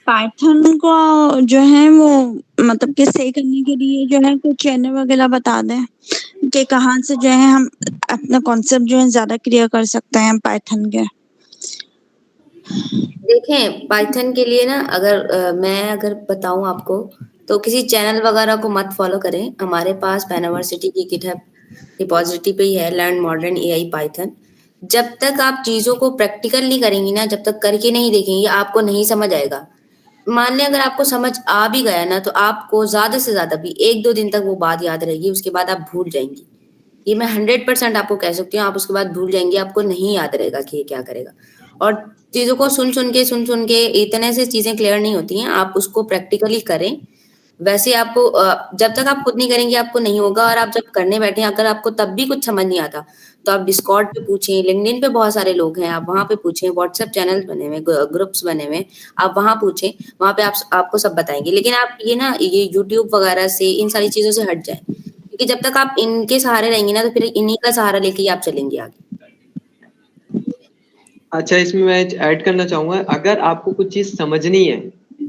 पाइथन को जो है वो मतलब कि सही करने के लिए जो है कुछ चैनल वगैरह बता दें कि कहाँ से जो है हम अपना कॉन्सेप्ट जो है ज्यादा क्लियर कर सकते हैं पाइथन के। देखें, पाइथन के लिए ना मैं अगर बताऊं आपको, तो किसी चैनल वगैरह को मत फॉलो करें। हमारे पास पेनवर्सिटी की गिटहब रिपॉजिटरी पे ही है, लर्न मॉडर्न एआई पाइथन। जब तक आप चीजों को प्रैक्टिकल नहीं करेंगी ना, जब तक करके नहीं देखेंगी, आपको नहीं समझ आएगा। मान लें अगर आपको समझ आ भी गया ना, तो आपको ज्यादा से ज्यादा भी 1-2 दिन तक वो बात याद रहेगी, उसके बाद आप भूल जाएंगी। ये मैं 100% आपको कह सकती हूँ, आप उसके बाद भूल जाएंगे, आपको नहीं याद रहेगा कि ये क्या करेगा। और चीजों को सुन के इतने से चीजें क्लियर नहीं होती हैं, आप उसको प्रैक्टिकली करें। वैसे आपको जब तक आप खुद नहीं करेंगे आपको नहीं होगा, और आप जब करने बैठे अगर आपको तब भी कुछ समझ नहीं आता, तो आप डिस्कॉर्ड पे पूछें, लिंक्डइन पे बहुत सारे लोग हैं, आप वहां पे पूछें, व्हाट्सएप चैनल बने हुए, ग्रुप्स बने हुए, आप वहां पूछें, वहां पे आपको सब बताएंगे। लेकिन आप ये यूट्यूब वगैरह से, इन सारी चीजों से हट जाए, क्योंकि जब तक आप इनके सहारे रहेंगे ना, तो फिर इन्हीं का सहारा लेके ही आप चलेंगे आगे। अच्छा, इसमें मैं ऐड करना चाहूंगा, अगर आपको कुछ चीज समझनी है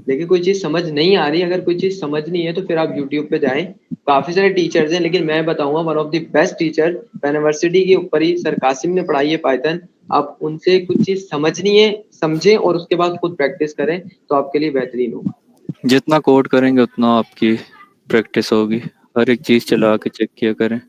लेकिन कोई चीज समझ नहीं आ रही, अगर कोई चीज समझनी है तो फिर आप यूट्यूब पे जाएं। काफी सारे टीचर्स हैं, लेकिन मैं बताऊंगा one of the best teacher पेनवर्सिटी के ऊपर ही सर कासिम ने पढ़ाई है पाइथन। आप उनसे कुछ चीज समझनी है, समझें और उसके बाद खुद प्रैक्टिस करें, तो आपके लिए बेहतरीन होगा। जितना कोड करेंगे उतना आपकी प्रैक्टिस होगी, हर एक चीज चला के चेक किया करें।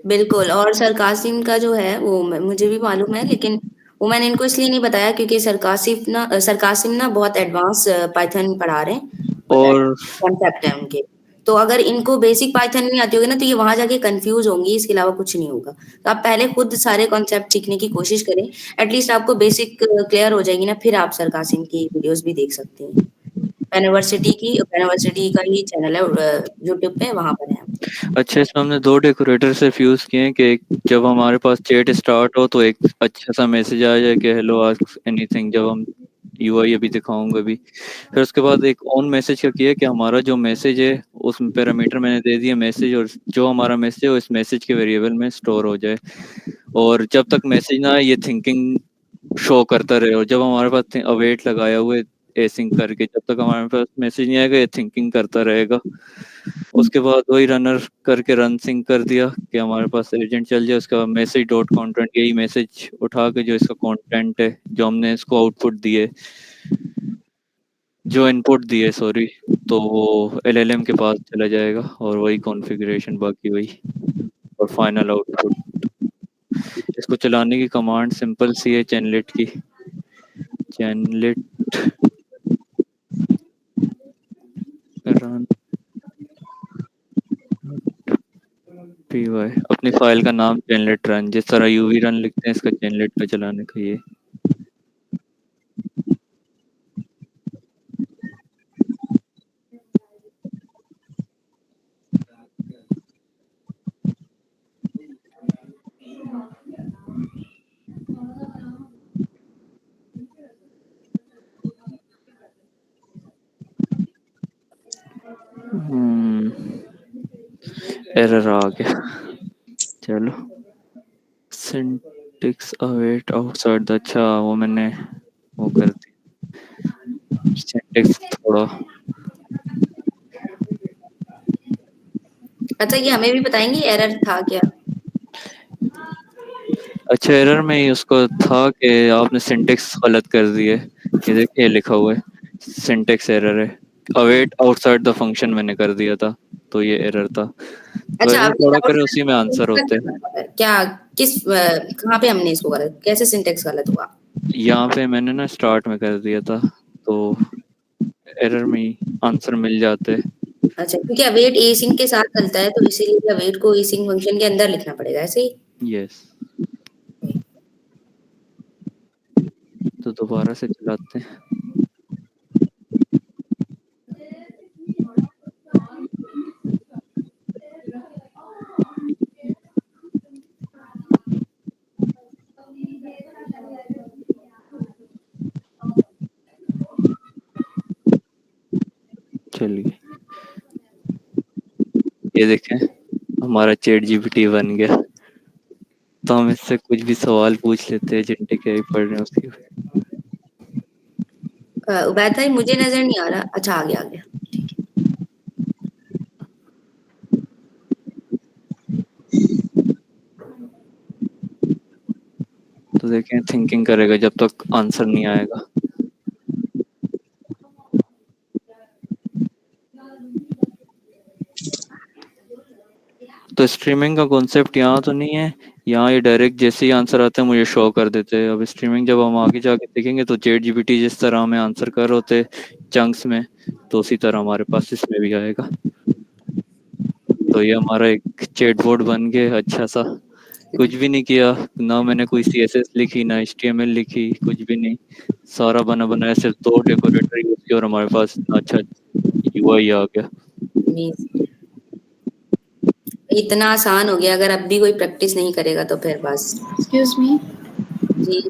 बिल्कुल, और सर कासिम का जो है वो मुझे भी मालूम है, लेकिन वो मैंने इनको इसलिए नहीं बताया क्योंकि सर कासिम ना बहुत एडवांस पाइथन पढ़ा रहे हैं, और कॉन्सेप्ट है उनके। तो अगर इनको बेसिक पाइथन नहीं आती होगी ना, तो ये वहां जाके कंफ्यूज होंगी, इसके अलावा कुछ नहीं होगा। तो आप पहले खुद सारे कॉन्सेप्ट सीखने की कोशिश करें, एटलीस्ट आपको बेसिक क्लियर हो जाएगी ना, फिर आप सर कासिम की वीडियोस भी देख सकते हैं। पेनवर्सिटी का ही चैनल है यूट्यूब पे, वहां पर है। अच्छा, इसमें हमने 2 डेकोरेटर से फ्यूज किए हैं कि जब हमारे पास चैट स्टार्ट हो तो एक अच्छा सा मैसेज आ जाए कि हेलो आस्क एनीथिंग, जब हम यूआई अभी दिखाऊंगा भी। फिर उसके बाद एक ऑन मैसेज का किया कि हमारा जो मैसेज है उस पैरामीटर मैंने दे दिया मैसेज, और जो हमारा मैसेज है वो इस मैसेज के वेरिएबल में स्टोर हो जाए, और जब तक मैसेज ना आए ये थिंकिंग शो करता रहे। और जब हमारे पास अवेट लगाया हुआ है एसिंक करके, जब तक हमारे पास मैसेज नहीं आएगा ये थिंकिंग करता रहेगा। उसके बाद वही रनर करके रन सिंक कर दिया कि हमारे पास एजेंट चल जाए। उसका मैसेज डॉट कंटेंट, यही मैसेज उठा के जो इसका कंटेंट है, जो हमने इसको आउटपुट दिए, जो इनपुट दिए सॉरी, तो वो एलएलएम के पास चला जाएगा और वही कॉन्फ़िगरेशन बाकी वही, और फाइनल आउटपुट। इसको चलाने की कमांड सिंपल सी है, चैनलेट की, चैनलेट रन py, अपनी फाइल का नाम चैनलेट रन, जिस तरह यूवी रन लिखते हैं इसका चैनलेट पे चलाने का ये। एरर आ गया, चलो। सिंटेक्स अवेट आउटसाइड, अच्छा वो मैंने वो कर दी सिंटेक्स थोड़ा। अच्छा, ये हमें भी बताएंगे एरर था क्या? अच्छा, एरर में ही उसको था कि आपने सिंटेक्स गलत कर दिए, ये देखिए लिखा हुआ है सिंटेक्स एरर है, अवेट आउटसाइड द फंक्शन मैंने कर दिया था तो ये एरर था। अच्छा, वैसे अब थोड़ा करे उसी में आंसर होते हैं। क्या किस कहाँ पे हमने इसको गलत, कैसे सिंटेक्स गलत हुआ? यहाँ पे मैंने ना स्टार्ट में कर दिया था तो एरर में ही आंसर मिल जाते। अच्छा, क्योंकि अवेट एसिंग के साथ चलता है तो इसीलिए अवेट को एसिंग फंक्शन के अंदर लिखना पड़ेगा, ऐसे ही। यस, तो दोबारा से चलाते हैं। चलिए ये देखें हमारा चैट जीपीटी बन गया, तो हम इससे कुछ भी सवाल पूछ लेते हैं जिनके क्या ही पढ़ रहे हैं उसकी। उबैद भाई मुझे नजर नहीं आ रहा। अच्छा, आ गया आ गया। तो देखें थिंकिंग करेगा जब तक आंसर नहीं आएगा। तो स्ट्रीमिंग का कॉन्सेप्ट यहाँ तो नहीं है, यहाँ ये डायरेक्ट जैसे ही आंसर आते हैं मुझे शो कर देते हैं। अब स्ट्रीमिंग जब हम आगे जाके देखेंगे तो चैट जीपीटी जिस तरह हमें आंसर कर होते चंक्स में, तो उसी तरह हमारे पास इसमें भी आएगा। तो ये हमारा एक चैटबॉट बन गया अच्छा सा, कुछ भी नहीं किया ना, मैंने कोई CSS लिखी ना HTML लिखी, कुछ भी नहीं, सारा बना बनाया सिर्फ 2 डेकोरेटर यूज किया और हमारे पास इतना अच्छा UI आ गया। इतना आसान हो गया, अगर अब भी कोई प्रैक्टिस नहीं करेगा तो फिर बस। एक्सक्यूज मी जी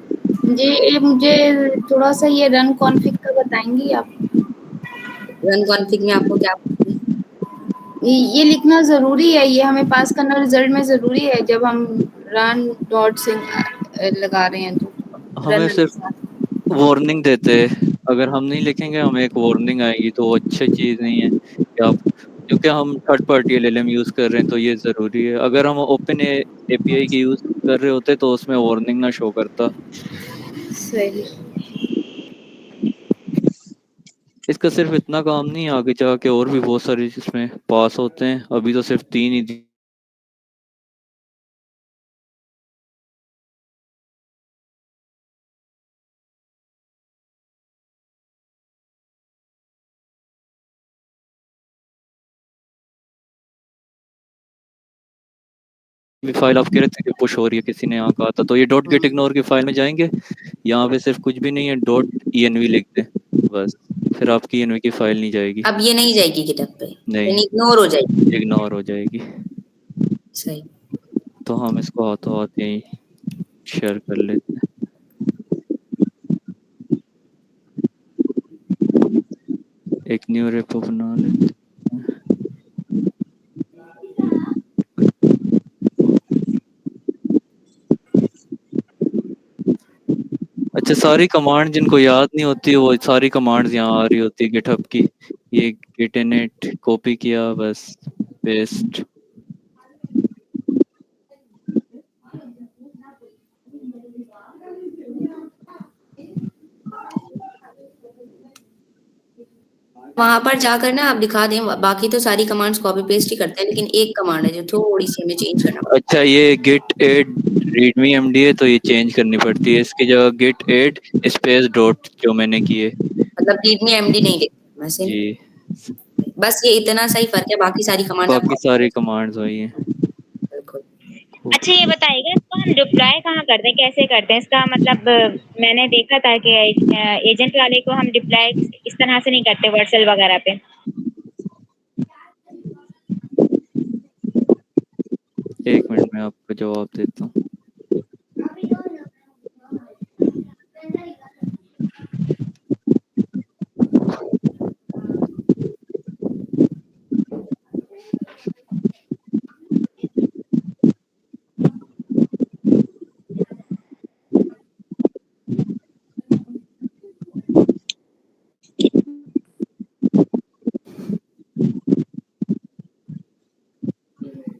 जी, ये मुझे थोड़ा सा ये रन कॉन्फ़िग का बताएंगी आप? रन कॉन्फ़िग में आपको क्या ये लिखना जरूरी है, ये हमें पास करना रिजल्ट में जरूरी है जब हम रन डॉट सिंग लगा रहे हैं तो हमें रनर के सिर्फ साथ। वार्निंग देते हैं, अगर हम नहीं लिखेंगे हमें एक वार्निंग आएगी, तो वो अच्छी चीज नहीं है कि आप, क्योंकि हम थर्ड पार्टी LLM यूज कर रहे हैं तो ये जरूरी है। अगर हम ओपन API की यूज कर रहे होते तो उसमें वार्निंग ना शो करता। सही। इसका सिर्फ इतना काम नहीं, आगे जाके और भी बहुत सारी इसमें पास होते हैं, अभी तो सिर्फ 3 ही फाइल आप कह रहे थे कि पुश हो रही है, किसी ने यहाँ कहा था, तो ये डॉट गेट इग्नोर की फाइल में जाएंगे, यहाँ पे सिर्फ कुछ भी नहीं है, .env लिख दें बस, फिर आपकी env की फाइल नहीं जाएगी। अब ये नहीं जाएगी गिटहब पे, नहीं, इग्नोर हो जाएगी। इग्नोर हो जाएगी। सही। तो हम इसको हाथों हाथ यहीं शेयर कर लेते हैं। एक न्यू रेपो बना लेते हैं। अच्छा, सारी कमांड जिनको याद नहीं होती वो सारी कमांड्स यहाँ आ रही होती है गिटहब की। ये git init कॉपी किया बस पेस्ट। वहां पर जाकर ना आप दिखा दें, बाकी तो सारी कमांड्स कॉपी पेस्ट ही करते हैं, लेकिन एक कमांड है जो थोड़ी सी हमें चेंज करना पड़ता अच्छा, ये git add readme md है तो ये चेंज करनी पड़ती है, इसकी जगह git add स्पेस डॉट जो मैंने किए, है। मतलब readme md नहीं लिखना वैसे, जी बस ये इतना सा ही फर्क है, बाकी सारी कमांड्स बाकी आपको सारी कमांड्स वही हैं। बिल्कुल। अच्छा ये बताइएगा इसको हम डिप्लॉय कहाँ करते हैं, कैसे करते हैं इसका मतलब? मैंने देखा था कि एजेंट वाले को हम डिप्लॉय इस तरह से नहीं करते वर्सल वगैरह पे। एक मिनट में आपको जवाब देता हूँ।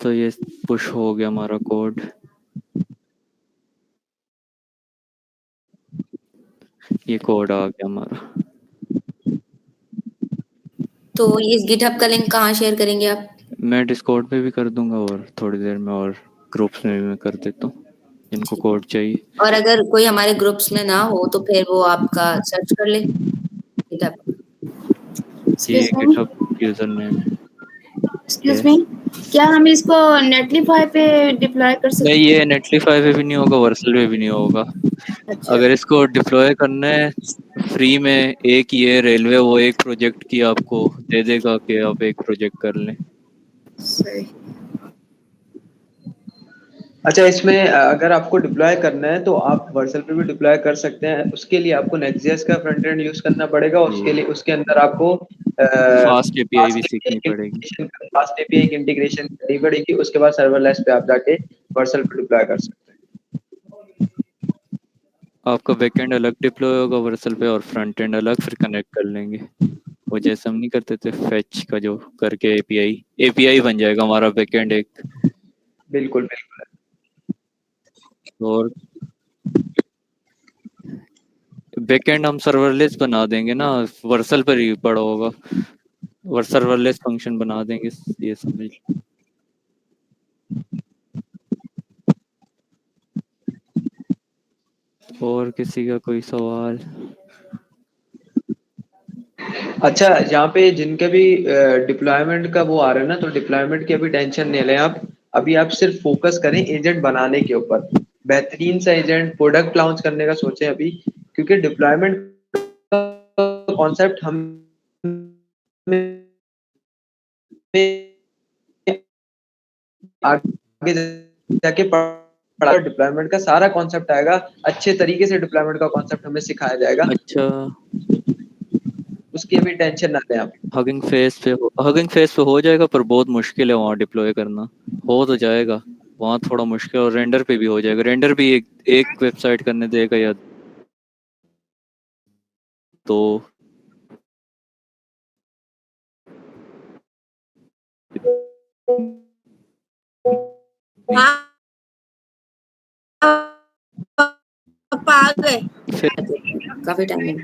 तो ये पुश हो गया हमारा कोड। ये कोड आ गया हमारा। तो इस गिटहब का लिंक कहाँ शेयर करेंगे आप? मैं डिस्कॉर्ड पे भी कर दूंगा और थोड़ी देर में और ग्रुप्स में भी मैं कर देता हूँ जिनको कोड चाहिए। और अगर कोई हमारे ग्रुप्स में ना हो तो फिर वो आपका सर्च कर ले गिटहब। ये Excuse me? GitHub user name है। Excuse me? क्या हम इसको नेटलीफाई पे डिप्लॉय कर सकते नहीं, हैं? ये नेटलीफाई पे भी नहीं होगा, वर्सल पे भी नहीं होगा। अच्छा। अगर इसको डिप्लॉय करना है फ्री में, एक ये रेलवे वो एक प्रोजेक्ट की आपको दे देगा कि आप एक प्रोजेक्ट कर लें। सही। अच्छा, इसमें अगर आपको डिप्लॉय करना है तो आप वर्सल पे भी डिप्लॉय कर सकते हैं। उसके लिए आपको नेक्स्ट.जेएस का फ्रंट एंड यूज करना पड़ेगा। उसके लिए उसके अंदर आपको फास्ट एपीआई भी सीखनी पड़ेगी। फास्ट एपीआई की इंटीग्रेशन करनी पड़ेगी। उसके बाद सर्वरलेस पे आप जाके वर्सल पे डिप्लॉय कर सकते हैं। आपका बैकएंड अलग डिप्लॉय होगा वर्सल पे और फ्रंट एंड अलग, फिर कनेक्ट कर लेंगे। वो जैसे हम नहीं करते थे फेच का जो करके एपीआई बन जाएगा हमारा बैकएंड एक। बिल्कुल बिल्कुल। और बैकएंड हम सर्वरलेस बना देंगे ना, वर्सल पर ही पड़ा होगा, सर्वरलेस फंक्शन बना देंगे, ये समझ। और किसी का कोई सवाल? अच्छा, यहाँ पे जिनके भी डिप्लॉयमेंट का वो आ रहा है ना, तो डिप्लॉयमेंट की अभी टेंशन नहीं लें आप। अभी आप सिर्फ फोकस करें एजेंट बनाने के ऊपर। बेहतरीन सा एजेंट प्रोडक्ट लॉन्च करने का सोचें अभी, क्योंकि डिप्लॉयमेंट कॉन्सेप्ट हम आगे जाके पढ़ा, डिप्लॉयमेंट का सारा कॉन्सेप्ट आएगा। अच्छे तरीके से डिप्लॉयमेंट का कॉन्सेप्ट हमें सिखाया जाएगा। अच्छा, उसकी अभी टेंशन ना लें आप। हगिंग फेस पे हो जाएगा, पर बहुत मुश्किल है वहाँ डिप्लॉय करना। हो तो जाएगा, वहाँ थोड़ा मुश्किल, और रेंडर पे भी हो जाएगा। रेंडर भी एक वेबसाइट करने देगा या तो आ गए काफी टाइम है।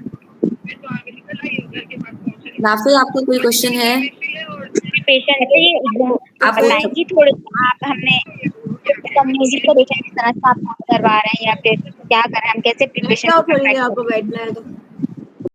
नाफे, आपको कोई क्वेश्चन है? पेशेंट है ये जो आप बताएंगी थोड़ा सा, आप हमने म्यूजिक को देखें किस तरह से आप काम करवा रहे हैं या फिर क्या कर रहे हैं, हम कैसे प्रिपरेशन क्या को करेंगे करवाएं। आपको बैठना है तो